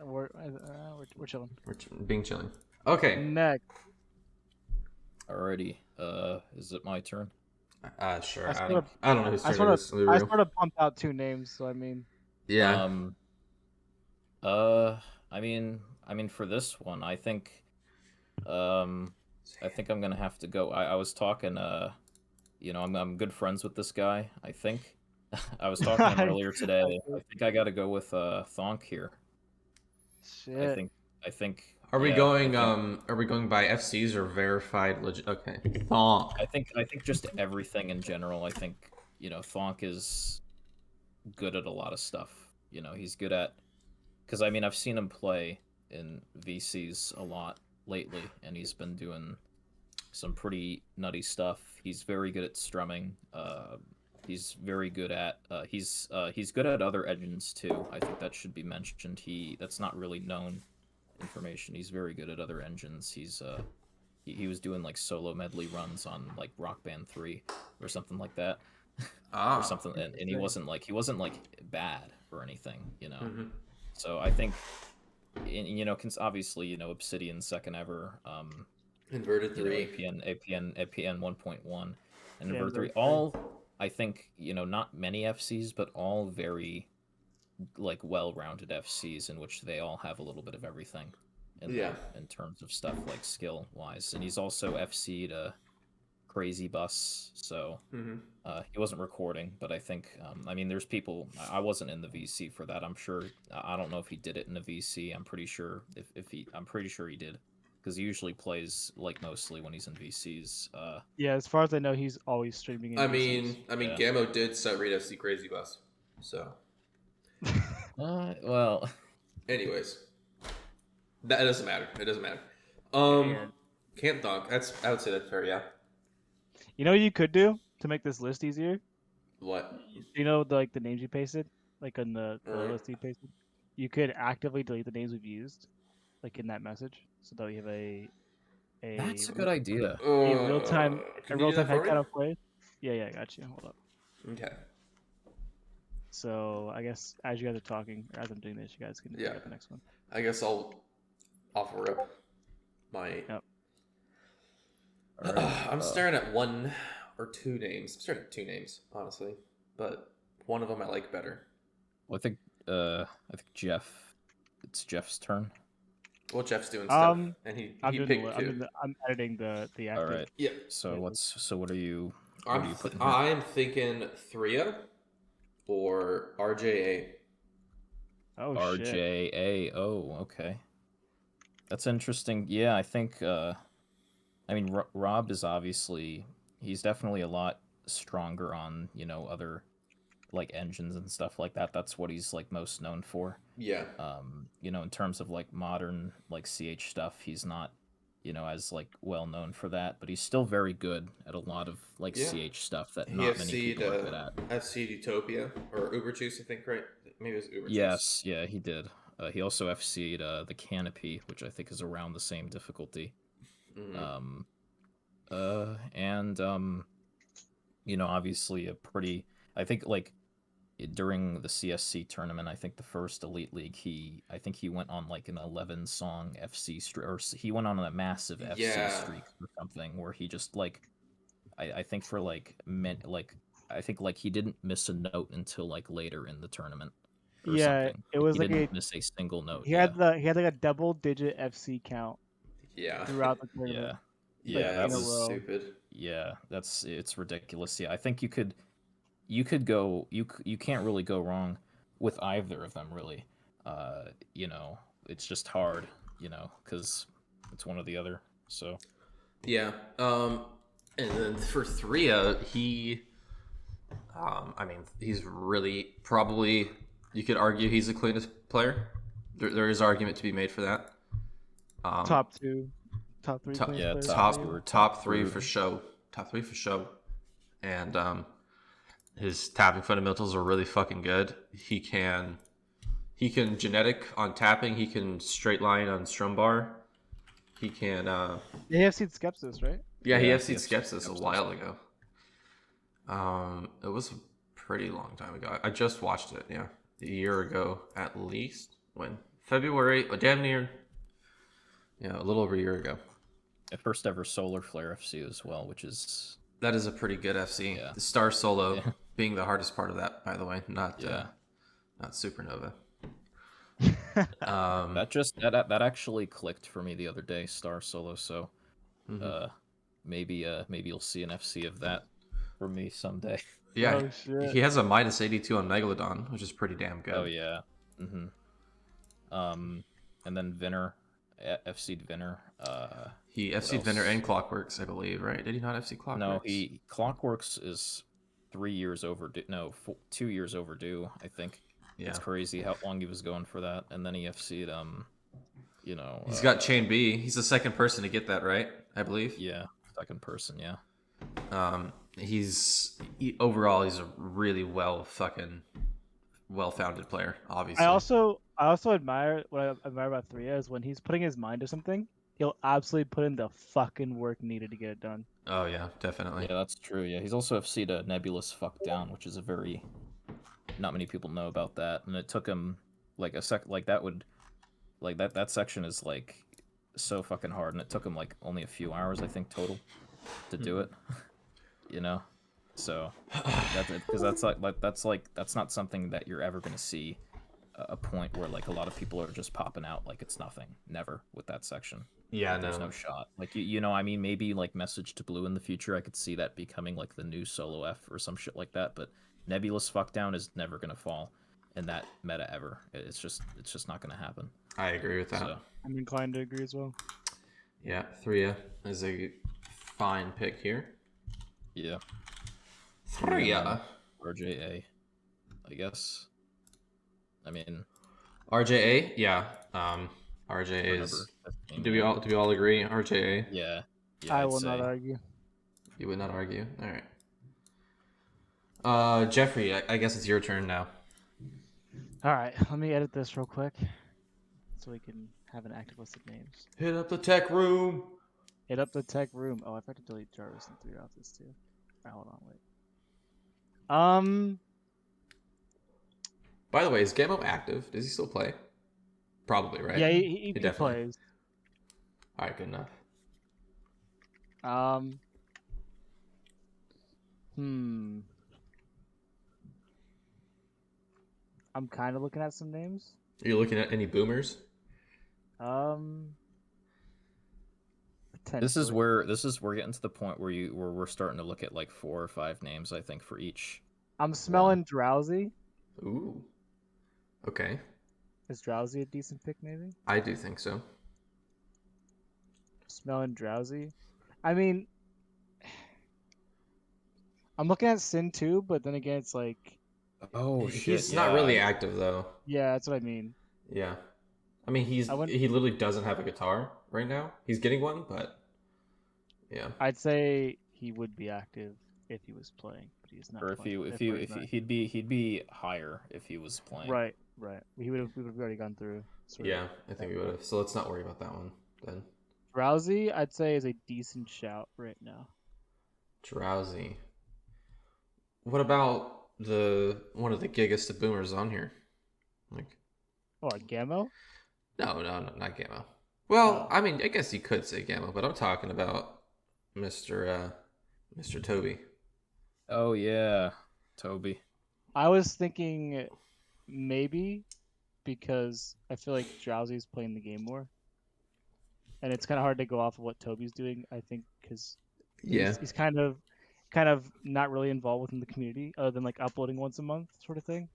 We're chilling. We're being chilling. Okay. Next, already is it my turn? Sure. I I sort don't know whose I turn sort it of, is. To be I real. sort of pumped out two names, so I mean, Yeah. I mean for this one, I think I'm gonna have to go. I was talking, I'm good friends with this guy. I think I was talking to him earlier today. I think I got to go with Thonk here. shit. I think. Are we yeah, going? I think, Are we going by FCs or verified? Okay. Thonk. I think just everything in general. I think Thonk is good at a lot of stuff. He's good at, because I mean I've seen him play in VCs a lot lately, and he's been doing some pretty nutty stuff. He's very good at strumming. He's very good at he's good at other engines too. I think that should be mentioned. That's not really known information. He's very good at other engines. He was doing like solo medley runs on like Rock Band 3 or something like that. Or something, and he wasn't like bad or anything, Mhm. So I think obviously Obsidian second ever, Inverted APN 1.1 and Yeah, Invert 3, Invert 3. all I think not many FCs, but all very like well-rounded FCs in which they all have a little bit of everything in terms of stuff like skill wise. And he's also FC'd a Crazy Bus, so he wasn't recording, but I think I mean there's people. I wasn't in the VC for that. I'm sure. I don't know if he did it in the VC. I'm pretty sure I'm pretty sure he did. because he usually plays like mostly when he's in VCs. Yeah, as far as I know, he's always streaming in I VCs. mean, Yeah. Gammo did set Raid FC Crazy Bus. So, Well, anyways, that it doesn't matter. It doesn't matter. Yeah. Can't dunk. I would say that's fair. Yeah. You know what you could do to make this list easier? What? You know, the names you pasted, like on the Alright. list you pasted. You could actively delete the names we've used, like in that message, so that we have a that's a good idea. a real time Can you do that head for me? count of plays. Yeah, I got you. Hold up. Okay. So I guess as you guys are talking, or as I'm doing this, you guys can Yeah. pick up the next one. I guess I'll offer up my. Yep. All right, I'm staring at one or two names. I'm staring at two names, honestly, but one of them I like better. Well, I think Jeff. It's Jeff's turn. Well, Jeff's doing stuff, Um, and he I'm doing picked two. I'm editing the All active. right. Yeah. So what are you? What I'm are you putting here? I'm thinking Threa or RJA. Oh shit. RJA. Oh, okay. That's interesting. Yeah, I think. I mean, Rob is obviously he's definitely a lot stronger on other like engines and stuff like that. That's what he's like most known for. Yeah. In terms of like modern like CH stuff, he's not as like well known for that, but he's still very good at a lot of like Yeah. CH stuff that He not many FC'd people are good at. FC Utopia or Uber Juice, I think, right? Maybe it was Uber Juice. Yes, yeah, he did. He also FC'd the Canopy, which I think is around the same difficulty. Mhm. And obviously a pretty. I think like during the CSC tournament, I think the first Elite League, I think he went on like an 11-song FC streak, or he went on a massive FC streak or something, where he just like, I think for like I think like he didn't miss a note until like later in the tournament. Or Yeah, something. it was he like didn't miss a single note. he had like a double-digit FC count Yeah. throughout the tournament. Yeah, that that was was stupid. Yeah, it's ridiculous. Yeah, I think you could go you can't really go wrong with either of them really. It's just hard, because it's one or the other. So Yeah. And then for Threa, he's really probably, you could argue he's the cleanest player. There is argument to be made for that. Top 3 players. Top three for show. Top three for show. And his tapping fundamentals are really fucking good. He can genetic on tapping. He can straight line on strum bar. He can. He FC'd Skepsis, right? Yeah, he Yeah, FC'd Skepsis a while ago. It was a pretty long time ago. I just watched it. Yeah, a year ago at least. When February, damn near. Yeah, a little over a year ago. the first ever Solar Flare FC as well, which is That is a pretty good FC. Yeah. The Star Solo Yeah. being the hardest part of that, by the way, not Yeah. not Supernova. that actually clicked for me the other day, Star Solo. So Mhm. maybe you'll see an FC of that for me someday. Yeah, Oh, shit. he has a -82 on Megalodon, which is pretty damn good. Oh yeah. Mm-hmm. And then Vinner, FC'd Vinner. He What FC'd Vendor else? and Clockworks, I believe, right? Did he not FC Clockworks? No, Clockworks is 3 years overdue. No, 2 years overdue. I think. Yeah. It's crazy how long he was going for that, and then he FC'd He's got Chain B. He's the second person to get that, right? I believe. Yeah, second person. Yeah. Overall he's a really well-founded player. Obviously. I also admire what I admire about Threa is when he's putting his mind to something, he'll absolutely put in the fucking work needed to get it done. Oh yeah, definitely. Yeah, that's true. Yeah, he's also FC'd a Nebulous Fuck Down, which is a very not many people know about that, and it took him like a sec. Like that section is like so fucking hard, and it took him like only a few hours, I think, total to do it. So that's it, because that's not something that you're ever gonna see a point where like a lot of people are just popping out like it's nothing. Never with that section. Yeah, There's no shot. Like I mean, maybe like Message to Blue in the future, I could see that becoming like the new solo F or some shit like that. But Nebulous Fuck Down is never gonna fall in that meta ever. It's just not gonna happen. I agree with that. So, I'm inclined to agree as well. Yeah, Threa is a fine pick here. Yeah. Threa. RJA, I guess. I mean, RJA, yeah. RJA whatever. is. That's the name, Do we yeah. all agree? RJA. Yeah. Yeah, I I'd will say. not argue. You would not argue. All right. Jeffrey, I guess it's your turn now. All right, let me edit this real quick so we can have an active list of names. Hit up the tech room. Hit up the tech room. Oh, I forgot to delete Jarvis and 3 off this too. All right, hold on, wait. By the way, is Gamo active? Does he still play? Probably, right? Yeah, he He definitely plays. All right, good enough. Hmm. I'm kind of looking at some names. Are you looking at any boomers? This is Potentially. we're getting to the point where we're starting to look at like 4 or 5 names, I think, for each. I'm smelling Drowsy. Ooh. Okay. Is Drowsy a decent pick, maybe? I do think so. Smelling Drowsy. I mean, I'm looking at Sin too, but then again, it's like, Oh shit! He's Yeah, not really active though. yeah, that's what I mean. Yeah. I mean, he literally doesn't have a guitar right now. He's getting one, but yeah. I'd say he would be active if he was playing, but he's not or playing. he'd be higher if he was playing. Right. We would have already gone through. Yeah, I think we would have. So let's not worry about that one then. Drowsy, I'd say, is a decent shout right now. Drowsy. What about one of the giggest boomers on here? Like, Oh, a Gamo? no, not Gamma. Well, Oh. I mean, I guess you could say Gamma, but I'm talking about Mr. Toby. Oh yeah, Toby. I was thinking maybe because I feel like Drowsy's playing the game more, and it's kind of hard to go off of what Toby's doing. I think because Yeah. he's kind of not really involved within the community other than like uploading once a month sort of thing.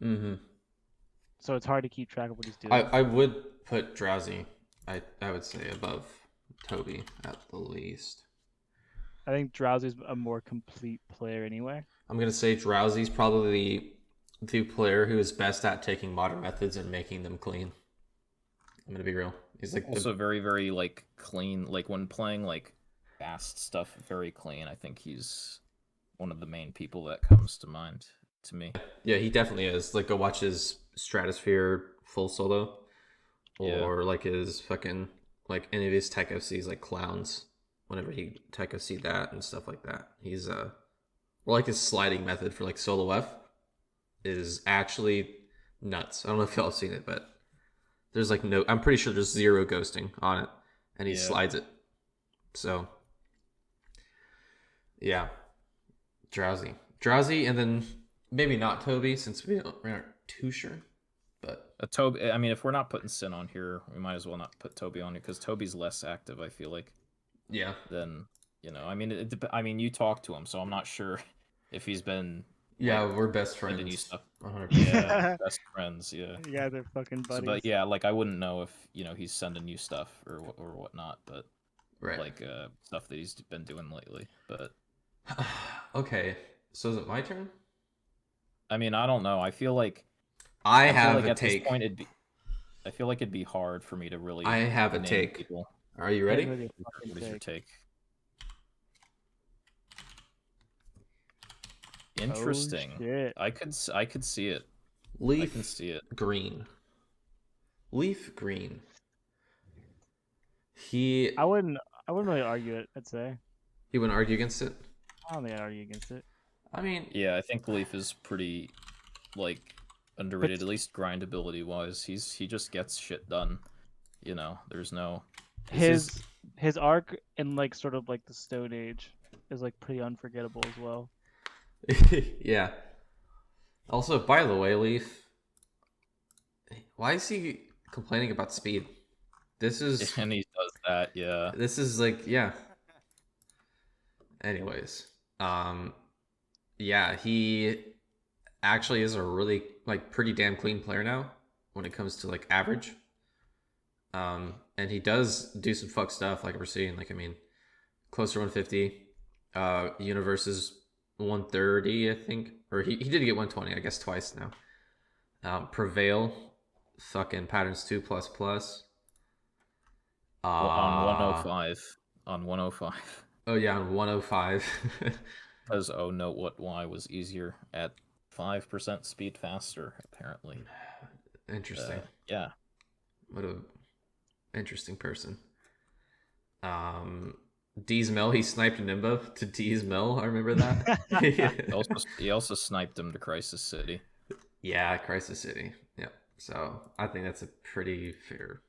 Mm-hmm. So it's hard to keep track of what he's doing. I would put Drowsy, I would say, above Toby at the least. I think Drowsy's a more complete player anyway. I'm going to say Drowsy's probably the player who is best at taking modern methods and making them clean. I'm going to be real. He's like Also very, very like clean. Like when playing like fast stuff, very clean. I think he's one of the main people that comes to mind to me. Yeah, he definitely is. Like, go watch his Stratosphere full solo, or like his fucking like any of his tech FCs, like clowns. Whenever he tech FC that and stuff like that, he's or like his sliding method for like solo F is actually nuts. I don't know if y'all have seen it, but there's like no. I'm pretty sure there's zero ghosting on it, and he slides it. So yeah, Drowsy, and then maybe not Toby since we aren't too sure. But Toby, I mean, if we're not putting Sin on here, we might as well not put Toby on here because Toby's less active. I feel like. Yeah. Then I mean, I mean, you talk to him, so I'm not sure if he's been. Yeah, like, we're best friends. into new stuff. 100%. Yeah, best friends. Yeah. Yeah, they're fucking buddies. So, but yeah, like I wouldn't know if he's sending you stuff or whatnot, but Right. like stuff that he's been doing lately. But okay, so is it my turn? I mean, I don't know. I feel like I have like a at take. this point I feel like it'd be hard for me to really. I have a name take. People. Are you ready? What is your take? Interesting. Oh, shit. I could see it. Leaf I can see it. green. Leaf green. I wouldn't really argue it. I'd say He wouldn't argue against it. I don't think I'd argue against it. I mean, Yeah, I think Leaf is pretty like underrated, at least grindability wise. He just gets shit done. There's no His arc in like sort of like the Stone Age is like pretty unforgettable as well. yeah. Also, by the way, Leaf, why is he complaining about speed? This is and he does that, yeah. This is like, yeah. Anyways, yeah, he actually is a really like pretty damn clean player now when it comes to like average. And he does do some fuck stuff, like we're seeing. Like, I mean, closer 150. Universe is 130, I think. Or he did get 120, I guess, twice now. Prevail, fucking patterns 2 plus plus. On Uh 105. On 105. oh yeah, on 105. Because oh no, what Y was easier at 5% speed faster, apparently. Interesting. Yeah. What a interesting person. Um D's Mel, he sniped Nimba to D's Mel. I remember that. He also sniped him to Crisis City. Yeah, Crisis City. Yeah. So I think that's a pretty fair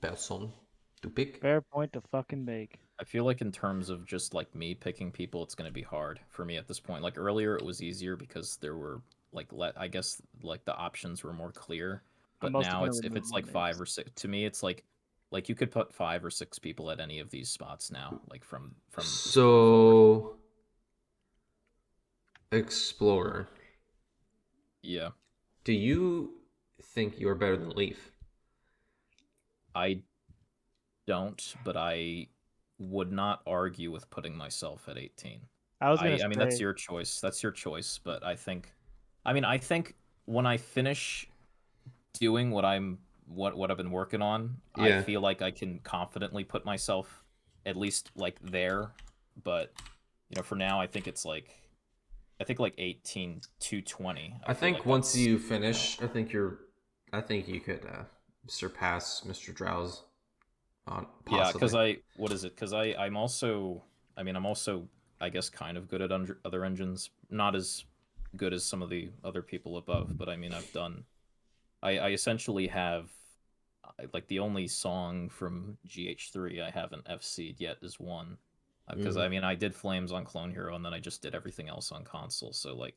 person to pick. Fair point to fucking make. I feel like in terms of just like me picking people, it's going to be hard for me at this point. Like earlier, it was easier because there were like I guess like the options were more clear. I'm But mostly now gonna if remove it's more like 5 names. or 6, to me it's like you could put 5 or 6 people at any of these spots now, like from this point forward. So Explorer, Yeah, do you think you're better than Leaf? I don't, but I would not argue with putting myself at 18. I was gonna I mean that's say your choice. That's your choice, but I think when I finish doing what I've been working on, I Yeah. feel like I can confidently put myself at least like there, but for now I think like 18 to 20. I feel think like once that's you finish, I think you could surpass Mr. Drow's on yeah, possibly. what is it? Cuz I'm also I'm also I guess kind of good at other engines, not as good as some of the other people above, but I mean I essentially have like the only song from GH3 I haven't FC'd yet is one. Because Mhm. I did Flames on Clone Hero and then I just did everything else on console. So like,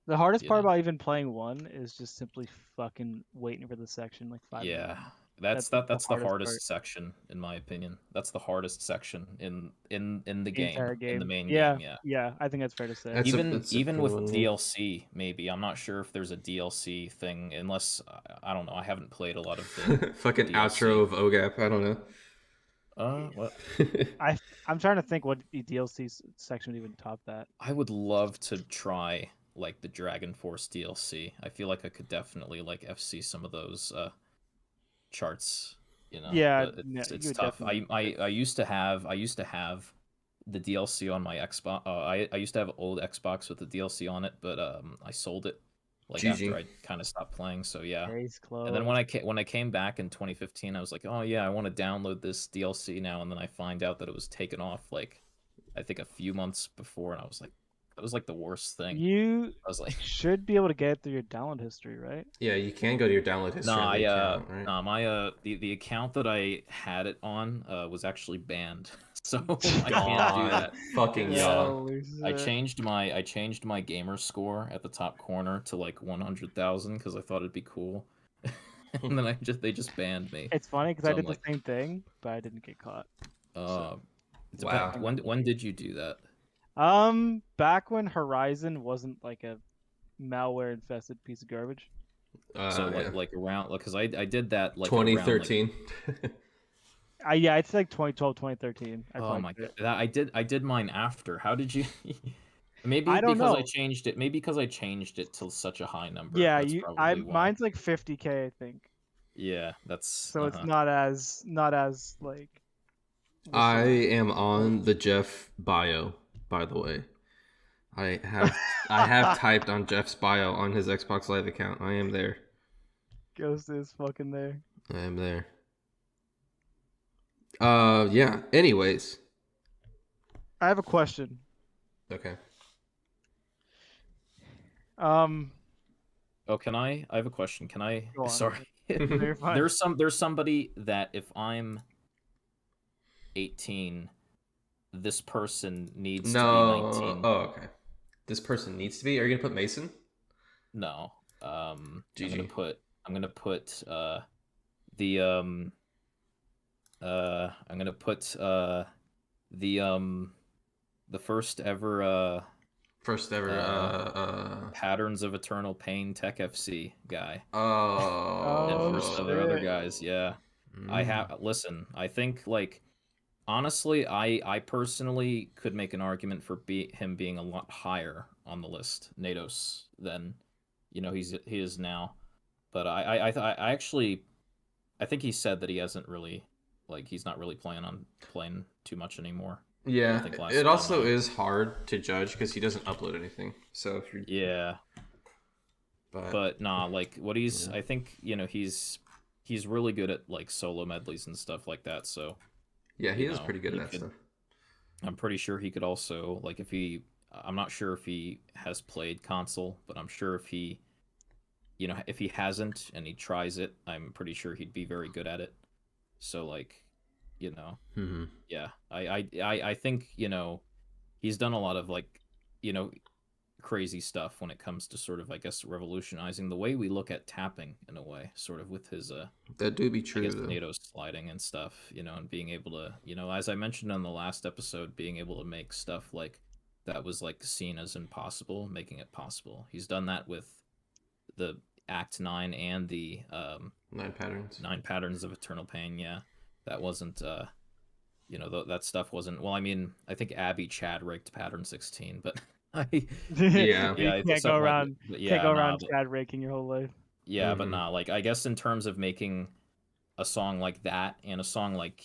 the hardest you part know, about even playing one is just simply fucking waiting for the section like 5 minutes. yeah, That's like the that's the hardest part. hardest section in my opinion. That's the hardest section in the The game, entire in the game. main Yeah, game. Yeah. yeah, I think that's fair to say. That's a Even it's a even pretty with long one. DLC, maybe I'm not sure if there's a DLC thing, unless I don't know. I haven't played a lot of the Fucking outro DLC. of OGAP. I don't know. What? I'm trying to think what the DLC section would even top that. I would love to try like the Dragon Force DLC. I feel like I could definitely like FC some of those charts, Yeah, but no, you it's would tough. definitely. I used to have the DLC on my Xbox. I used to have old Xbox with the DLC on it, but I sold it like after GG. I kind of stopped playing. So yeah. Case And then closed. when I came back in 2015, I was like, oh yeah, I want to download this DLC now. And then I find out that it was taken off like I think a few months before, and I was like, that was like the worst thing. You I was like, should be able to get it through your download history, right? Yeah, you can go to your download history on the account, right? nah, my the account that I had it on was actually banned, so I can't do Yawn. that. Fucking yawn. Holy shit. I changed my gamer score at the top corner to like 100,000 because I thought it'd be cool, and then they just banned me. It's funny because I So I'm did the like, same thing, but I didn't get caught. uh, So Wow. when did you do that? back when Horizon wasn't like a malware infested piece of garbage. So Yeah. like around because I did that like around like 2013. Yeah, it's like 2012, 2013. I oh probably my did god, I did mine after. How did you? Maybe I don't because I know. changed it. Maybe because I changed it to such a high number. Yeah, That's probably why. mine's like 50K, I think. Yeah, that's So it's not as like what's I the word? am on the Jeff bio, by the way. I have typed on Jeff's bio on his Xbox Live account. I am there. Ghost is fucking there. I am there. Yeah. Anyways. I have a question. Okay. Um, Oh, can I? I have a question. Can I? go on. Sorry. No, you're fine. There's somebody that if I'm 18, this person needs to be No. 19. Oh, okay. This person needs to be. Are you gonna put Mason? No. GG. I'm gonna put the I'm gonna put the first ever First ever. Patterns of Eternal Pain Tech FC guy. And Oh, first of the other shit. guys, yeah. I Mm. have listen, I think like honestly, I personally could make an argument for him being a lot higher on the list, Natos, than he is now. But I actually I think he said that he hasn't really he's not really planning on playing too much anymore. I Yeah, think last it time also I is hard to judge because he doesn't upload anything. So if you're, yeah, but nah, like what he's Yeah. I think he's really good at like solo medleys and stuff like that. So yeah, he is pretty good he at that could. stuff. I'm pretty sure he could also like if he. I'm not sure if he has played console, but I'm sure if he, if he hasn't and he tries it, I'm pretty sure he'd be very good at it. So like, you know, Mm-hmm. yeah, I think he's done a lot of like, you know, crazy stuff when it comes to sort of I guess revolutionizing the way we look at tapping in a way, sort of with his That do be I true guess though. NATO sliding and stuff, and being able to, as I mentioned on the last episode, being able to make stuff like that was like seen as impossible, making it possible. He's done that with the Act 9 and the 9 patterns. 9 patterns of eternal pain. Yeah, that wasn't that stuff wasn't. Well, I mean, I think Abby Chad raked pattern 16, but I Yeah. You yeah, I think can't go something like that. around But can't yeah, go nah, around Chad raking your whole life. but Mm-hmm. nah, like I guess in terms of making a song like that and a song like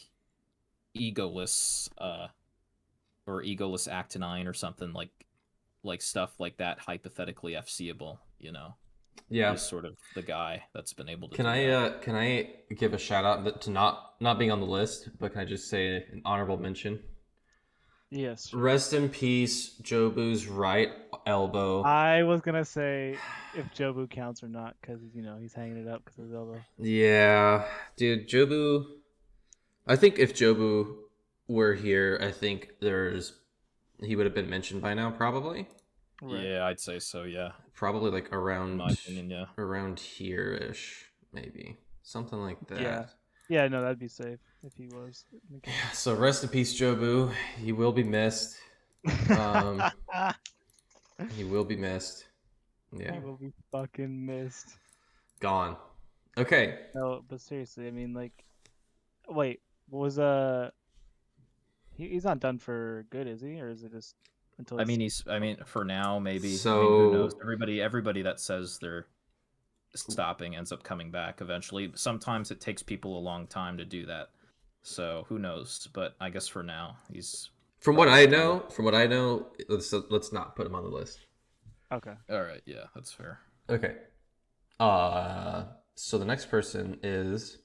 egoless or egoless act 9 or something like stuff like that hypothetically FCable, Yeah. he's sort of the guy that's been able to Can do I that. can I give a shout out to not being on the list, but can I just say an honorable mention? Yes, sure. Rest in peace, Jobu's right elbow. I was gonna say if Jobu counts or not, because he's hanging it up because of his elbow. Yeah, dude, Jobu. I think if Jobu were here, I think he would have been mentioned by now, probably. Right. Yeah, I'd say so, yeah. Probably like In my opinion, yeah. around here ish, maybe something like that. Yeah. Yeah. No, that'd be safe if he was. Yeah, so rest in peace, Jobu. He will be missed. Um, he will be missed. Yeah, He will be fucking missed. gone. Okay. No, but seriously, I mean, like, wait, was he's not done for good, is he? Or is it just until I it's mean for now maybe. I mean, who knows? So Everybody that says they're stopping ends up coming back eventually. Sometimes it takes people a long time to do that. So, who knows? But I guess for now, he's from what probably I done. know, let's not put him on the list. okay? All right, yeah, that's fair. Okay. So the next person is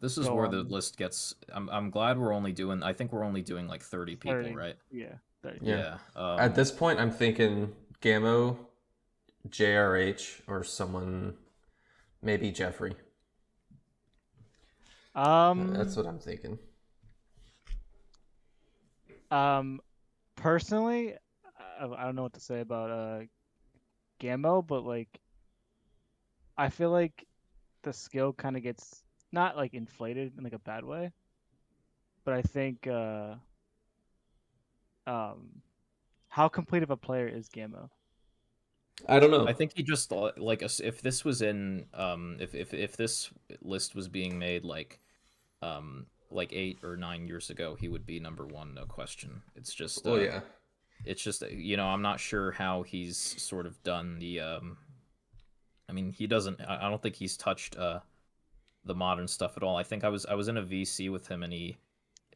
This is Go where the on. list gets. I'm glad we're only doing. I think we're only doing like 30 people, 30. right? Yeah, 30. yeah. Yeah. At this point, I'm thinking Gamo, JRH, or someone, maybe Jeffrey. That's what I'm thinking. Personally, I don't know what to say about Gambo, but like, I feel like the skill kind of gets not like inflated in like a bad way, but I think um how complete of a player is Gambo? I don't know. I think he just like if this was in if this list was being made like 8 or 9 years ago, he would be number one, no question. It's just Well, yeah. it's just I'm not sure how he's sort of done the I mean he doesn't I don't think he's touched the modern stuff at all. I think I was in a VC with him and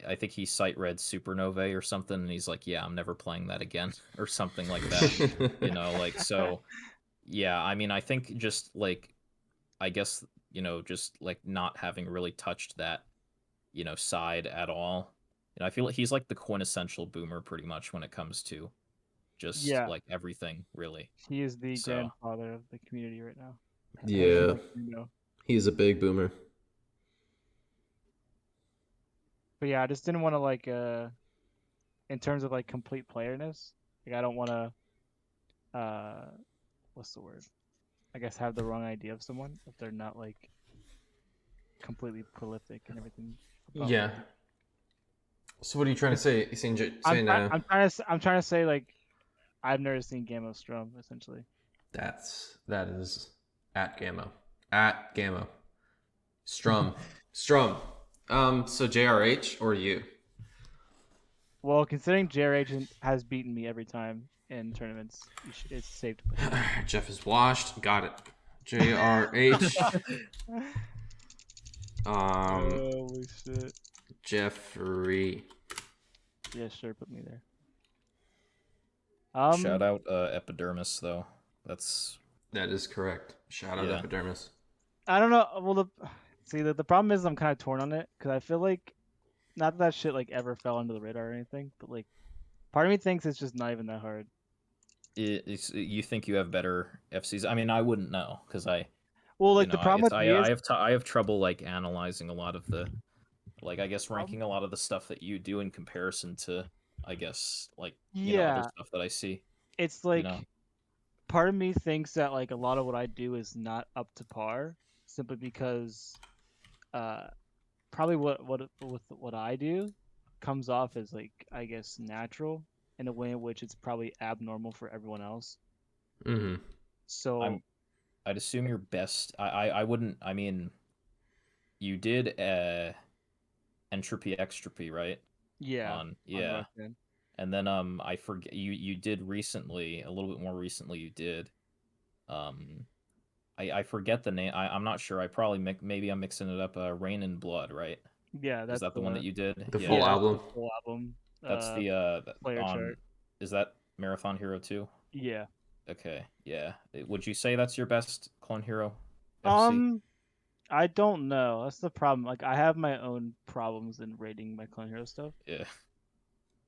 I think he sight read Supernovae or something, and he's like, "Yeah, I'm never playing that again," or something like that. Like so. Yeah, I mean, I think just like, I guess just like not having really touched that, side at all. I feel like he's like the quintessential boomer, pretty much when it comes to just Yeah, like everything, really. he is the So grandfather of the community right now. As Yeah. like, He's a big boomer. But yeah, I just didn't want to like in terms of like complete playerness, like I don't want to what's the word? I guess have the wrong idea of someone if they're not like completely prolific and everything about Yeah. So what are you trying to say? You saying, I'm trying to say like I've never seen Gamma Strum essentially. that is at Gamma. At Gamma. Strum. So JRH or you? Well, considering JRH has beaten me every time in tournaments, it's safe to put him. Jeff is washed. Got it. JRH. Holy shit. Jeffrey. Yeah, sure, put me there. Shout out Epidermis though. That is correct. Shout out Yeah. Epidermis. I don't know. Well, the problem is I'm kind of torn on it because I feel like not that shit like ever fell under the radar or anything, but like part of me thinks it's just not even that hard. You think you have better FCs? I mean, I wouldn't know because Well, like the problem with me is I have trouble like analyzing a lot of the, like I guess ranking a lot of the stuff that you do in comparison to, I guess like other stuff that I see. It's like part of me thinks that like a lot of what I do is not up to par simply because probably what I do comes off as like I guess natural in a way in which it's probably abnormal for everyone else. Mm-hmm. So I'd assume your best. I wouldn't. I mean, you did entropy extropy, right? yeah, yeah, and then I forget you did recently a little bit more recently. You did I forget the name. I'm not sure. I probably maybe I'm mixing it up. Rain and Blood, right? Yeah, that's is that the one that you did? The full album. The full album. That's the player chart. Is that Marathon Hero 2? Yeah. Okay. Yeah. Would you say that's your best Clone Hero FC? I don't know. That's the problem. Like I have my own problems in rating my Clone Hero stuff. Yeah.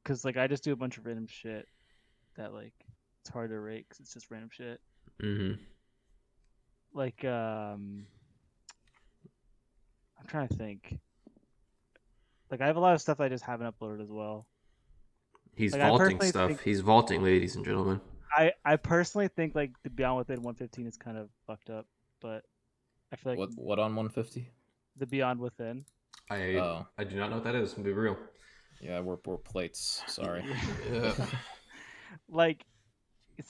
Cause like I just do a bunch of random shit that like it's hard to rate because it's just random shit. Mm-hmm. Like I'm trying to think. Like I have a lot of stuff I just haven't uploaded as well. He's like, vaulting stuff. He's vaulting, ladies and gentlemen. I personally think like the Beyond Within 115 is kind of fucked up, but I feel like what on 150? The Beyond Within. I do not know what that is. To be real. Yeah, we're plates. Sorry. Like,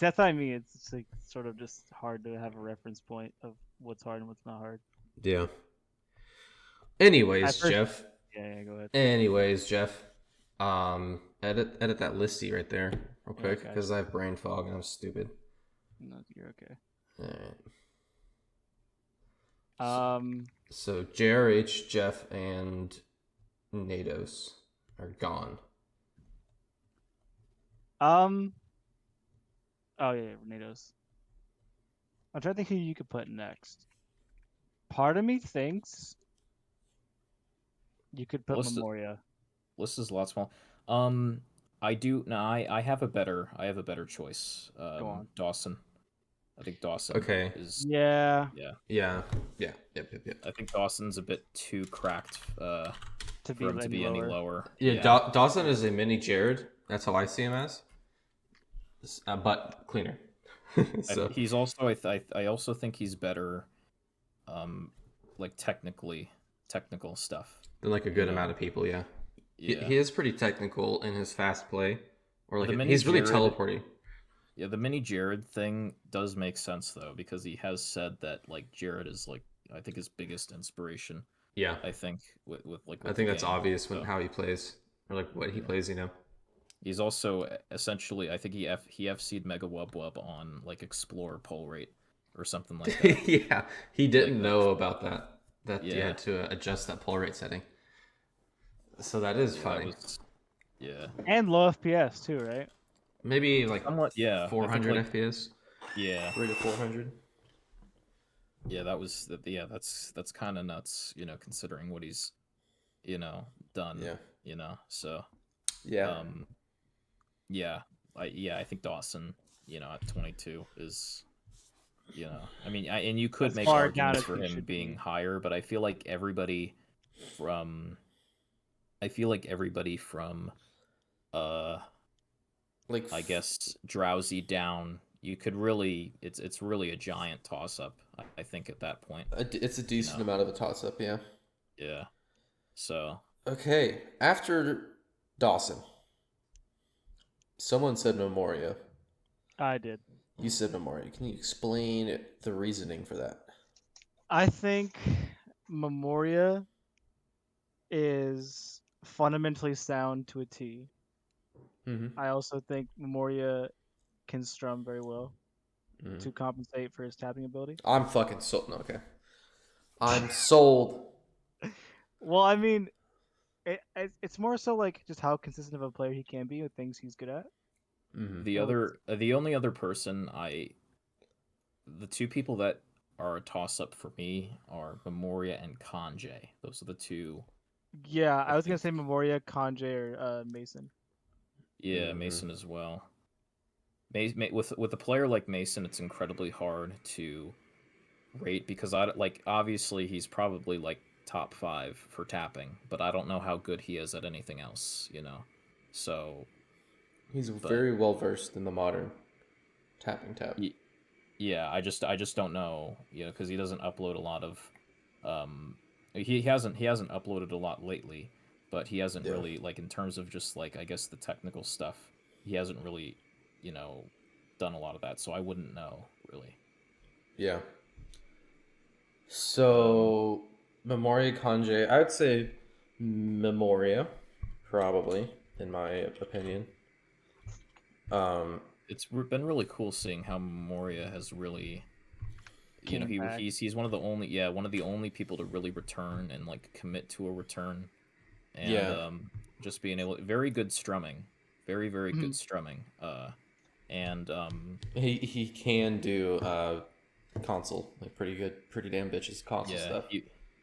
that's what I mean. It's like sort of just hard to have a reference point of what's hard and what's not hard. Yeah. Anyways, Jeff. Yeah, go ahead. Anyways, Jeff. Edit that listy right there real quick because I have brain fog and I'm stupid. No, you're okay. All right. So JRH, Jeff, and Nados are gone. Oh yeah, Nados. I'm trying to think who you could put next. Part of me thinks you could put Memoria. List is a lot small. I do. No, I have a better choice. Go on. Dawson. I think Dawson. Okay. Is Yep. I think Dawson's a bit too cracked to for him to be any lower. Yeah. Dawson is a mini Jared. That's how I see him as. But cleaner. So he's also I also think he's better, like technical stuff. Than like a good amount of people, yeah. He is pretty technical in his fast play, or like he's really teleporting. Yeah, the mini Jared thing does make sense though, because he has said that like Jared is like I think his biggest inspiration. Yeah, I think with I think that's obvious when how he plays or like what he plays. He's also essentially I think he FC'd Mega Wub on like Explorer pull rate or something like that. Yeah, he didn't know about that. That you had to adjust that pull rate setting. So that is funny. And low FPS too, right? Maybe like somewhat, 400 FPS. Yeah. Rated 400. Yeah, that's kind of nuts, considering what he's, done. Yeah. So. Yeah. I think Dawson, at 22 is. I mean, and you could make arguments for him being higher, but I feel like everybody from, like I guess Drowsy down, you could really, it's really a giant toss up. I think at that point, it's a decent amount of a toss up, yeah. Yeah. So. Okay, after Dawson. Someone said Memoria. I did. You said Memoria. Can you explain the reasoning for that? I think Memoria is fundamentally sound to a T. Mm-hmm. I also think Memoria can strum very well to compensate for his tapping ability. I'm fucking sold. No, okay. I'm sold. Well, I mean, it's more so like just how consistent of a player he can be with things he's good at. Mm-hmm. The only other person the two people that are a toss up for me are Memoria and Kanjay. Those are the two. Yeah, I I was gonna think. say Memoria, Kanjay, or Mason. Yeah, Mhm. Mason as well. With a player like Mason, it's incredibly hard to rate because I like obviously he's probably like top 5 for tapping, but I don't know how good he is at anything else, you know. So, He's but very well versed in the modern tapping tap. yeah, I just don't know, you know, because he doesn't upload a lot of, um, he hasn't uploaded a lot lately, but he hasn't Yeah. really like in terms of just like I guess the technical stuff, he hasn't really, you know, done a lot of that, so I wouldn't know really. Yeah. Um, So Memoria Kanjay, I would say Memoria, probably in my opinion. Um, it's been really cool seeing how Moria has really, you know, Came back. he's one of the only people to really return and like commit to a return, and yeah, just being able very good strumming, very good Mhm. strumming, and he can do console like pretty good, pretty damn bitches console yeah, stuff.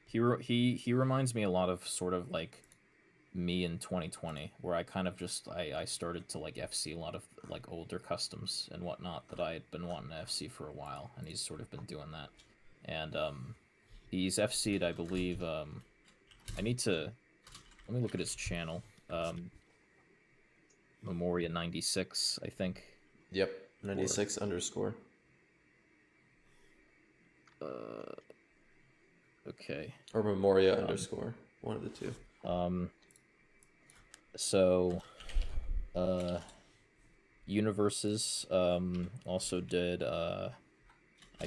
he reminds me a lot of sort of like me in 2020, where I kind of just I started to like FC a lot of like older customs and whatnot that I had been wanting to FC for a while, and he's sort of been doing that, and he's FC'd, I believe. I need to let me look at his channel. Memoria 96, I think. Yep, Or 96 underscore. uh, okay. Or Memoria Um, underscore. One of the two. um, so, uh, Universes also did I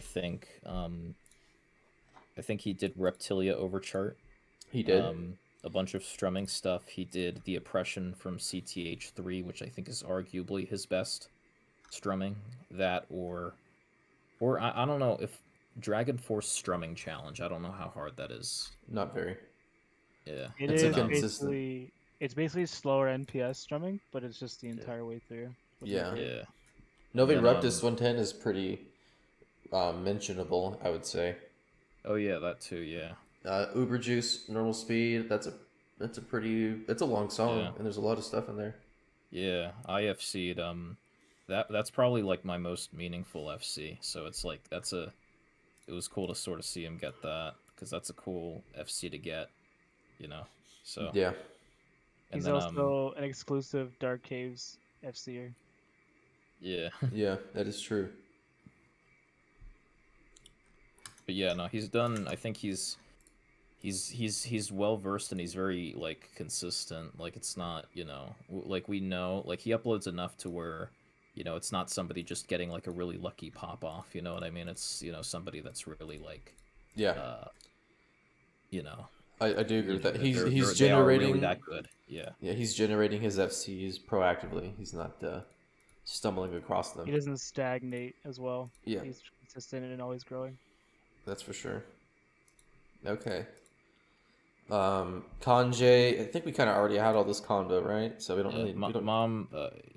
think I think he did Reptilia Overchart. He did. A bunch of strumming stuff. He did the Oppression from CTH3, which I think is arguably his best strumming. That or I don't know if Dragon Force strumming challenge. I don't know how hard that is. Not very. Yeah, It It's a and is consistent. basically slower NPS strumming, but it's just the yeah, entire way through with no Yeah. break. yeah. And Novi then Reptus 110 is pretty mentionable, I would say. oh yeah, that too. Yeah, Uber Juice, normal speed. That's a pretty. It's a long song, yeah, and there's a lot of stuff in there. yeah. IFC'd that's probably like my most meaningful FC. So it's like it was cool to sort of see him get that because that's a cool FC to get, you know. So Yeah, and He's then also an exclusive Dark Caves FCer. yeah, yeah, that is true. but yeah, no, he's done. I think he's well versed and he's very like consistent. Like it's not, you know, like we know like he uploads enough to where, you know, it's not somebody just getting like a really lucky pop off. You know what I mean? It's, you know, somebody that's really like, Yeah, uh, you know, I do agree you with know that. that He's they are really generating. that good. Yeah, Yeah, he's generating his FCs proactively. He's not stumbling across them. He doesn't stagnate as well. Yeah, He's consistent and always growing. that's for sure. Okay. Kanjay, I think we kind of already had all this combo, right? So we don't yeah. really we don't Mom,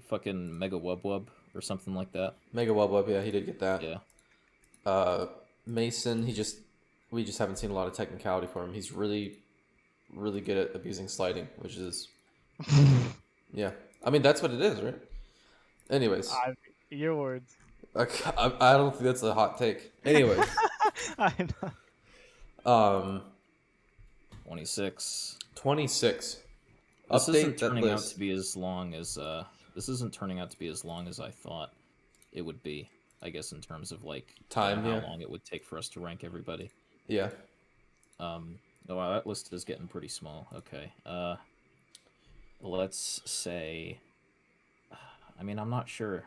fucking Mega Wub Wub or something like that. Mega Wub Wub. Yeah, he did get that. Yeah, Uh, Mason, we just haven't seen a lot of technicality for him. He's really good at abusing sliding, which is yeah. I mean that's what it is, right? Anyways, I, your words. I don't think that's a hot take. Anyways, I know. 26. 26. This isn't Update that turning out to list. be as long as this isn't turning out to be as long as I thought it would be. I guess in terms of like, you know, Time, how yeah. long it would take for us to rank everybody. Yeah. Oh wow, that list is getting pretty small. Okay. let's say, I mean, I'm not sure.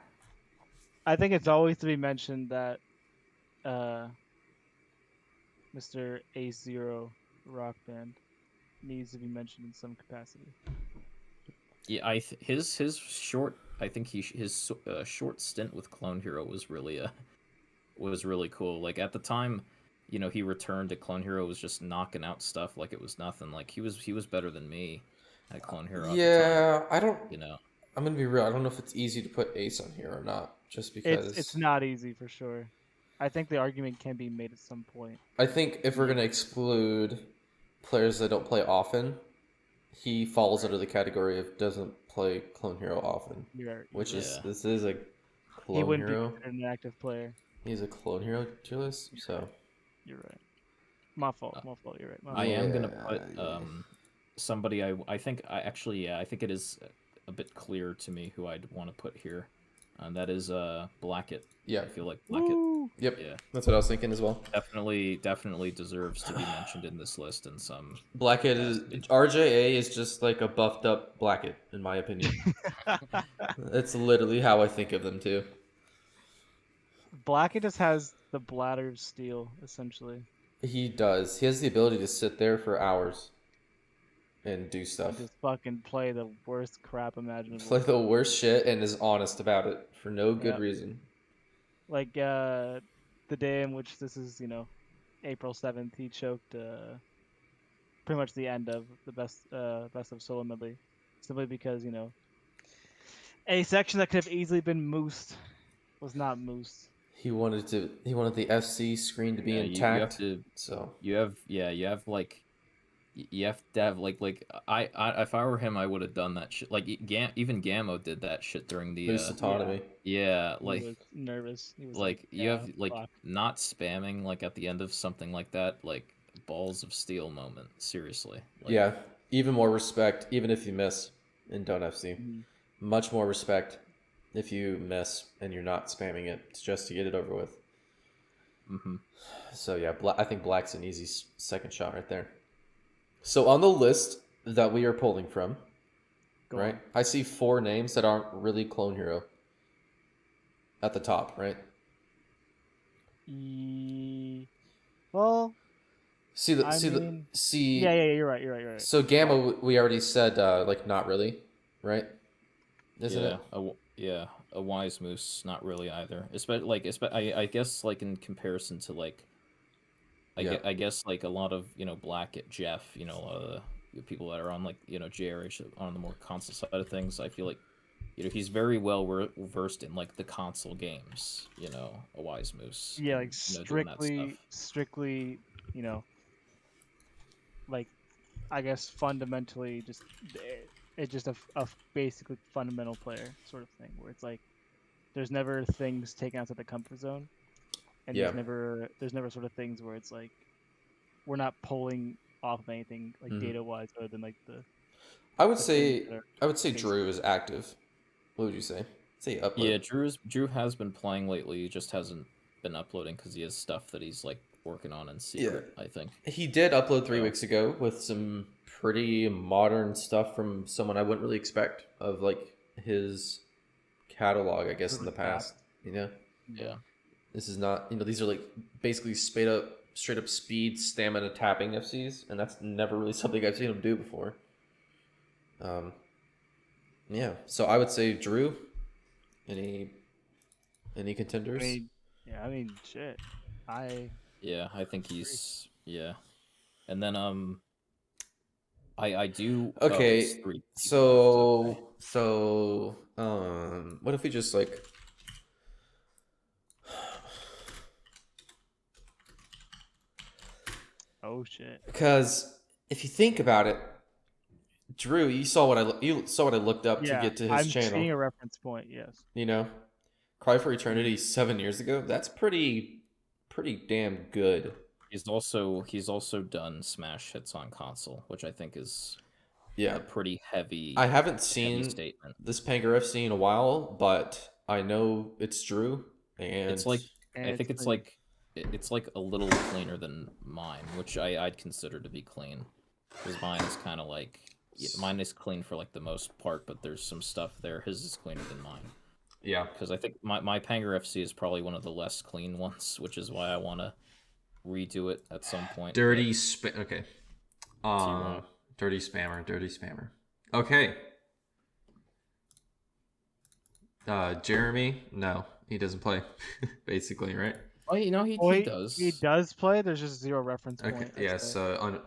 I think it's always to be mentioned that uh, Mr. Ace Zero Rock Band needs to be mentioned in some capacity. Yeah, his short. I think his short stint with Clone Hero was really cool. Like at the time, he returned to Clone Hero was just knocking out stuff like it was nothing. Like he was better than me at Clone Hero at the time. Yeah, I don't. You know. I'm gonna be real. I don't know if it's easy to put Ace on here or not, just It's because not easy for sure. I think the argument can be made at some point. I think if we're gonna exclude players that don't play often, he falls under the category of doesn't play Clone Hero often, You're which right. is Yeah. this is a He Clone wouldn't be Hero. considered an active player. He's a Clone Hero tier list, so You're right. My fault. Uh, My fault. You're right. My I fault. am gonna put yeah. somebody I think I actually I think it is a bit clear to me who I'd want to put here, and that is Blackett. Yeah. I feel like Blackett. Woo! Yep. Yeah, That's what I was thinking as well. definitely deserves to be mentioned in this list in some Blackett is capacity. RJA is just like a buffed up Blackett, in my opinion. That's literally how I think of them too. Blackett just has the bladder of steel, essentially, He does. He has the ability to sit there for hours and do stuff. and just fucking play the worst crap imaginable. Play the worst shit and is honest about it for no good Yep. reason. Like the day in which this is, April 7th, he choked pretty much the end of the best of solo medley, simply because a section that could have easily been moosed was not moosed. He wanted the FC screen to be Yeah, you have intact. to So you have like you have to have like I if I were him I would have done that shit. Like even Gammo did that shit during the loose autonomy. yeah, He like was nervous. He was like you yeah, have like fuck. not spamming like at the end of something like that, like balls of steel moment, seriously. Like, Yeah. Even more respect, even if you miss in Don't FC. Mhm. Much more respect if you miss and you're not spamming it just to get it over with. mm-hmm. So yeah, I think Black's an easy second shot right there. So on the list that we are pulling from, Go right? on. I see 4 names that aren't really Clone Hero at the top, right? Well, See the I see the mean, see. yeah, you're right. You're right. So Gamma, we already said like not really, right? Isn't yeah, it? a wise moose, not really either. I guess like in comparison to like Yeah. I guess like a lot of Blackett, Jeff, a lot of the people that are on like JRH on the more console side of things. I feel like he's very well versed in like the console games. A wise moose. Yeah, and, like doing that stuff. strictly, like I guess fundamentally just it's just a basically fundamental player sort of thing where it's like there's never things taken outside the comfort zone, and Yeah. there's never sort of things where it's like we're not pulling off of anything like data wise other than like the I would the say things that are I would say basic. Drew is active. What would you say? Say upload. Yeah, Drew has been playing lately. He just hasn't been uploading because he has stuff that he's like working on in secret. I think He did upload 3 So- weeks ago with some pretty modern stuff from someone I wouldn't really expect of like his catalog, I guess, in the past. yeah. This is not, these are like basically straight up speed, stamina tapping FCs, and that's never really something I've seen him do before. Yeah. So I would say Drew. Any contenders? I mean, shit. Yeah, I think he's and then I do Okay. it's 3 people So what if we just like Oh shit. because if you think about it, Drew, you saw what I looked up to get to his I'm channel. seeing a reference point. Yes. Cry for Eternity 7 years ago. That's pretty damn good. He's also done smash hits on console, which I think is Yeah. a pretty heavy. I haven't seen statement. this Pangar FC in a while, but I know it's Drew, and It's like And I think it's it's like a little cleaner than mine, which I'd consider to be clean, because mine is kind of like mine is clean for like the most part, but there's some stuff there. His is cleaner than mine. Yeah. Because I think my Panger FC is probably one of the less clean ones, which is why I want to redo it at some point. Dirty okay. T1. Dirty spammer. Okay. Jeremy, no, he doesn't play. Basically, right? Oh, you know he does. He does play. There's just zero reference point. Okay. Yeah. So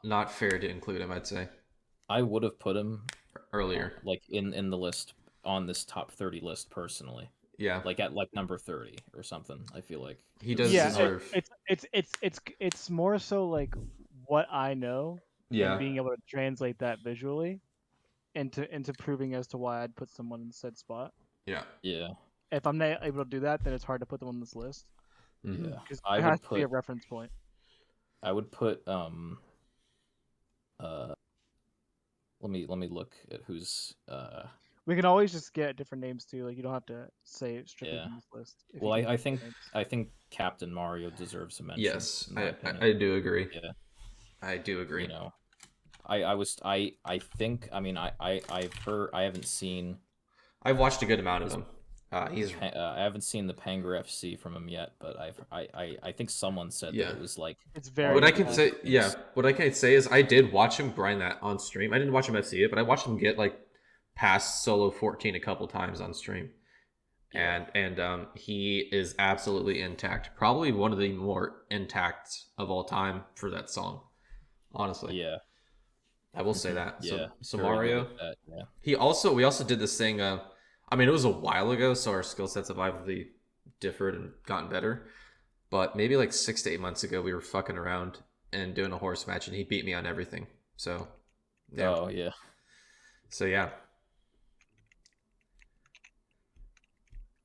not fair to include him, I'd say. I would have put him earlier, like in the list on this top 30 list personally. Yeah. Like at like number 30 or something. I feel like he does deserve. It's more so like what I know. Yeah. And being able to translate that visually into proving as to why I'd put someone in said spot. Yeah. Yeah. If I'm not able to do that, then it's hard to put them on this list. Mm-hmm. Yeah. Because there has to be a reference point. I would put let me look at who's We can always just get different names too. Like you don't have to say it strictly from this list. Well, I think Captain Mario deserves a mention. Yes, I do agree. Yeah, I do agree. You know, I think I've heard, I haven't seen. I've watched a good amount of him. I haven't seen the Panger FC from him yet, but I think someone said that it was like it's very. What I can say, what I can say is I did watch him grind that on stream. I didn't watch him FC it, but I watched him get like past solo 14 a couple times on stream, and he is absolutely intact. Probably one of the more intact of all time for that song, honestly. Yeah, I will say that. Yeah, so Mario. Yeah. We also did this thing. I mean, it was a while ago, so our skill sets have obviously differed and gotten better. But maybe like 6 to 8 months ago, we were fucking around and doing a horse match, and he beat me on everything. So, yeah. Oh yeah. So yeah.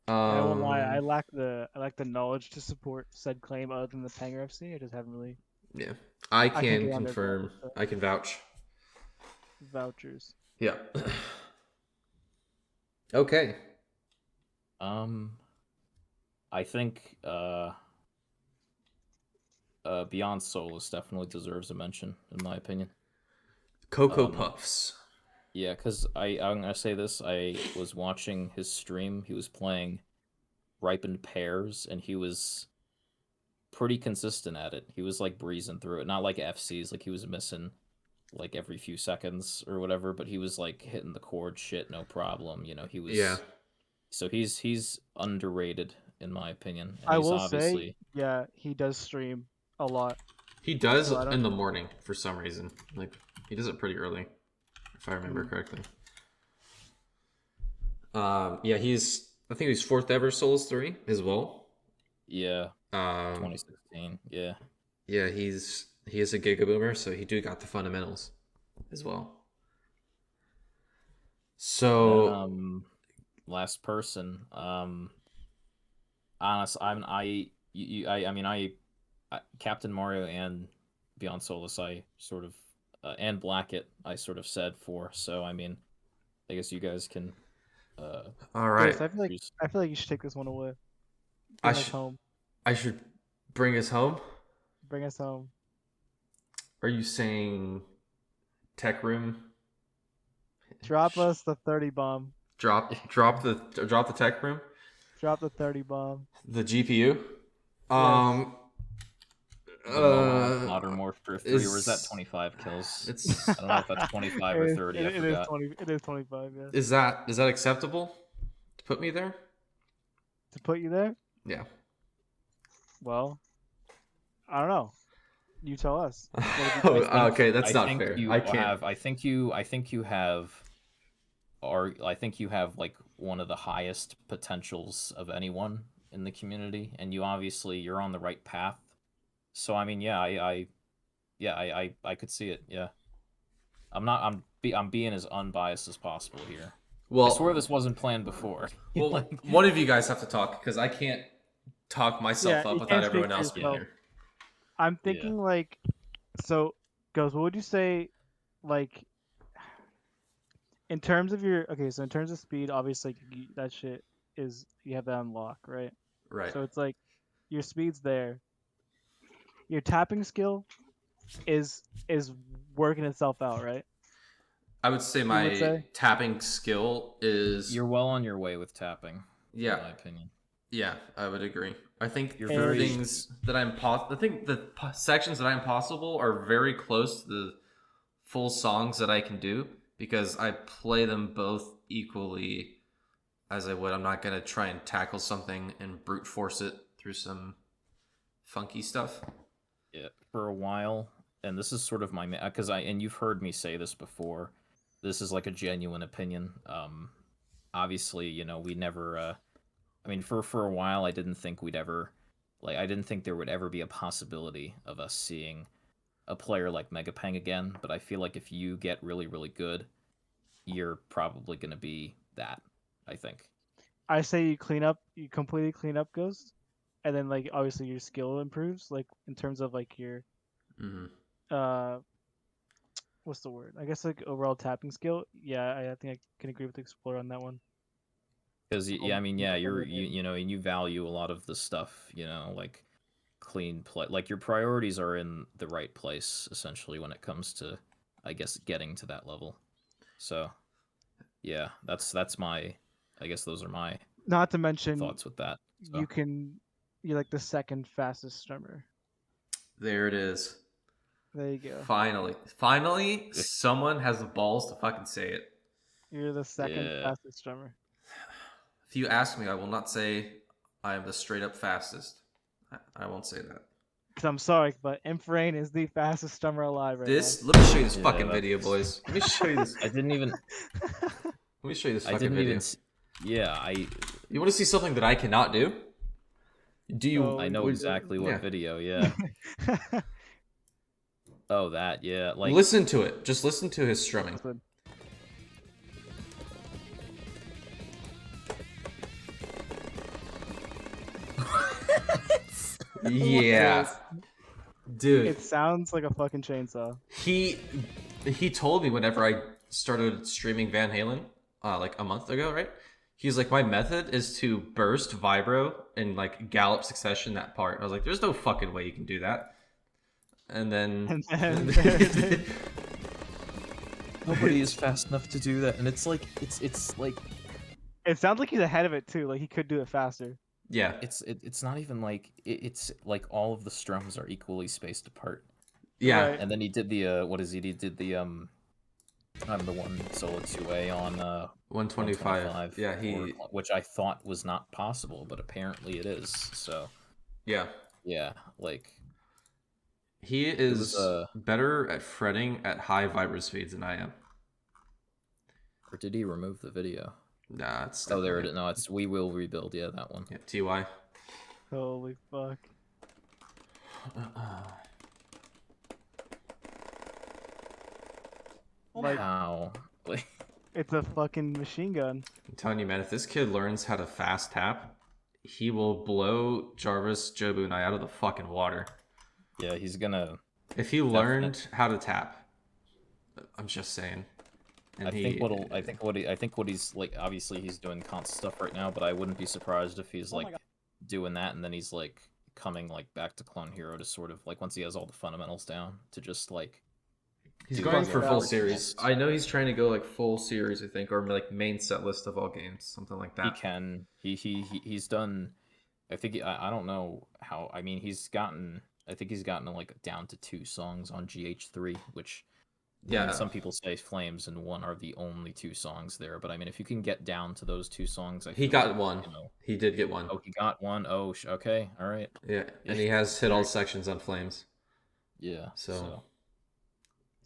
I won't lie. I lack the knowledge to support said claim other than the Panger FC. I just haven't really. Yeah, I can get on their confirm. board, so. I can vouch. Vouchers. Yeah. Okay. I think Beyond Soulless definitely deserves a mention, in my opinion. Cocoa Puffs. Yeah, because I'm gonna say this. I was watching his stream. He was playing Ripened Pears, and he was pretty consistent at it. He was like breezing through it, not like FCs, like he was missing like every few seconds or whatever, but he was like hitting the chord shit no problem. You know, he was. Yeah. So he's underrated in my opinion. And I he's will obviously... say, yeah, he does stream a lot. He does in the morning for some reason. Like he does it pretty early, if I remember correctly. Yeah, I think he's 4th ever Souls 3 as well. Yeah. 2016. Yeah. Yeah, he is a Giga Boomer, so he got the fundamentals as well. So last person. Captain Mario and Beyond Solus, I sort of and Blackett, I sort of said for. So I mean, I guess you guys can. All right. Chris, I feel like you should take this one away. Bring us home. I should bring us home. Bring us home. Are you saying Tech Room? Drop us the 30 bomb. Drop the Tech Room. Drop the 30 bomb. The GPU. Modern Warfare 3, or is that 25 kills? I don't know if that's 25 or 30. It is 20. It is 25. Yeah. Is that acceptable to put me there? To put you there? Yeah. Well, I don't know. You tell us. Okay, that's not fair. I can't. I think you have like one of the highest potentials of anyone in the community, and you're on the right path. So I mean, yeah, I could see it. Yeah, I'm being as unbiased as possible here. Well, I swear this wasn't planned before. Well, one of you guys have to talk because I can't talk myself up without everyone else being here. I'm thinking like, so goes. What would you say, like, in terms of so in terms of speed, obviously that shit is you have that unlock, right? Right. So it's like your speed's there. Your tapping skill is working itself out, right? I would say would my say? tapping skill is You're well on your way with tapping, yeah. in my opinion. Yeah, I would agree. I think You're the very things that I think the sections that I'm possible are very close to the full songs that I can do because I play them both equally as I would. I'm not gonna try and tackle something and brute force it through some funky stuff. yeah, for a while, and this is sort of my because and you've heard me say this before. This is like a genuine opinion. Obviously, we never. I mean, for a while, I didn't think we'd ever, I didn't think there would ever be a possibility of us seeing a player like Megapeng again. But I feel like if you get really, really good, you're probably gonna be that. I think. I say you completely clean up Ghost, and then like obviously your skill improves, like in terms of like your Mm-hmm. uh what's the word? I guess like overall tapping skill. Yeah, I think I can agree with Explorer on that one. Because yeah, I mean, Yeah, yeah, I you're would you agree. you know, and you value a lot of the stuff, like clean play. Like your priorities are in the right place essentially when it comes to, I guess, getting to that level. So yeah, that's my, I guess those are my Not to mention thoughts with that. So you're like the second fastest strummer. There it is. There you go. Finally, someone has the balls to fucking say it. You're the second yeah, fastest strummer. If you ask me, I will not say I am the straight up fastest. I won't say that. Cause I'm sorry, but Infrain is the fastest strummer alive right now. Let me show you this yeah, fucking video, boys. Let me show you this. I didn't even, Let me show you this I fucking didn't even, video. yeah, You want to see something that I cannot do? Do you? I Oh, know exactly what Yeah. video. Yeah. Oh, that. Yeah. Like. Listen to it. Just listen to his strumming. listen. Yeah, dude. It sounds like a fucking chainsaw. He told me whenever I started streaming Van Halen, like a month ago, right? He's like, my method is to burst vibro and like gallop succession that part. I was like, there's no fucking way you can do that. And then, And then there it is. Nobody is fast enough to do that, and it's like It sounds like he's ahead of it too. Like he could do it faster. yeah, it's not even like it's like all of the strums are equally spaced apart. yeah. Right. And then he did the what is he did the I'm the one solo 2A on 125. Yeah, which I thought was not possible, but apparently it is. So yeah. yeah, like He it was is better at fretting at high vibro speeds than I am. or did he remove the video? Nah, it's Oh, there it is. No, it's We Will Rebuild. Yeah, that one. Yeah, TY. Holy fuck. Like Wow. Like it's a fucking machine gun. I'm telling you, man, if this kid learns how to fast tap, he will blow Jarvis, Jobu, and I out of the fucking water. yeah, he's gonna. If he learned how to tap, I'm just saying. And I think what he's like. Obviously, he's doing constant stuff right now, but I wouldn't be surprised if he's like doing that, and then he's like coming like back to Clone Hero to sort of like once he has all the fundamentals down to just like. He's do going his for own full thing. series. I know he's trying to go like full series, I think, or like main set list of all games, something like that. He can. He's done. I think I don't know how. I mean, he's gotten. I think he's gotten like down to 2 songs on GH3, which. I Yeah, mean, some people say Flames and One are the only 2 songs there, but I mean, if you can get down to those 2 songs, he got one. He did get one. Oh, he got one. Oh, okay, all right. Yeah, and he has hit all sections on Flames. Yeah. So.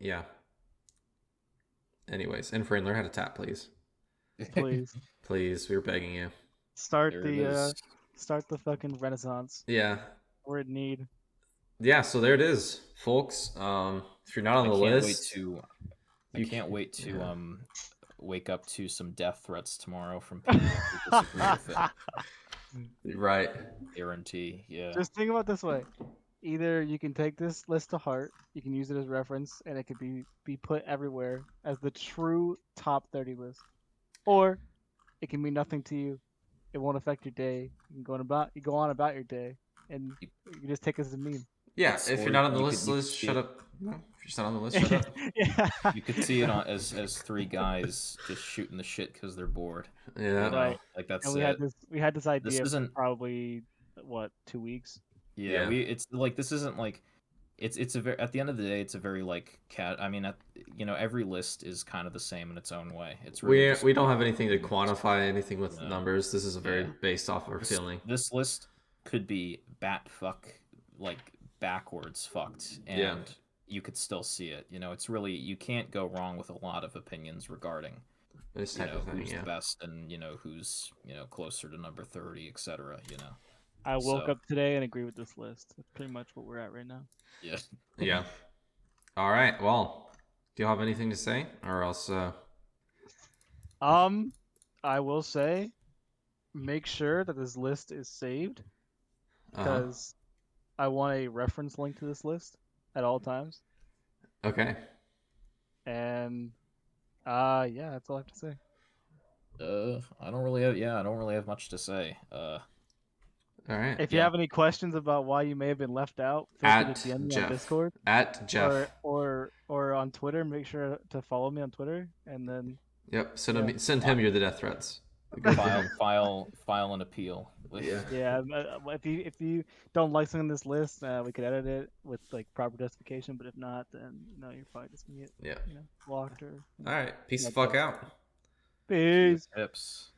Yeah. Anyways, Infrain, learn how to tap, please. Please. Please, we're begging you. Start There it is. start the fucking renaissance. Yeah. We're in need. Yeah, so there it is, folks. If you're not on the list, I can't wait to wake up to some death threats tomorrow from people who disagree with it. Right. Guarantee. Yeah. Just think about it this way. Either you can take this list to heart, you can use it as reference, and it could be put everywhere as the true top 30 list. Or it can mean nothing to you. It won't affect your day. You go on about your day, and you just take it as a meme. Yeah, It's- if or you're not on the you could- list, you could list see shut it- up. No, if you're not on the list, shut up. Yeah. You could see it on as three guys just shooting the shit because they're bored. Yeah. You know? Right. Like that's And we it. had this idea for isn't- probably what 2 weeks. Yeah, Yeah. it's like this isn't like it's a very at the end of the day it's a very like I mean every list is kind of the same in its own way. It's really just We don't have anything to quantify anything with No. numbers. This is a very Yeah. based off our feeling. This list could be bat fuck like backwards fucked and Yeah. you could still see it. You know, it's really you can't go wrong with a lot of opinions regarding This type of thing, who's yeah. the best and who's closer to number 30, etc. I woke So- up today and agree with this list. That's pretty much what we're at right now. Yeah. Yeah. All right. Well, do you have anything to say, or else? I will say, make sure that this list is saved because I want a reference link to this list at all times. Okay. And yeah, that's all I have to say. I don't really have much to say. All right. If you have any questions about why you may have been left out, feel free At to DM me Jeff. on Discord At Jeff. or on Twitter. Make sure to follow me on Twitter, and then Yep. Send him your death threats. File an appeal. Yeah. yeah, if you don't like something on this list, we could edit it with like proper justification. But if not, then you're probably just gonna get Yeah. blocked or. All right. Peace the That's fuck it. out. Peace. Hips.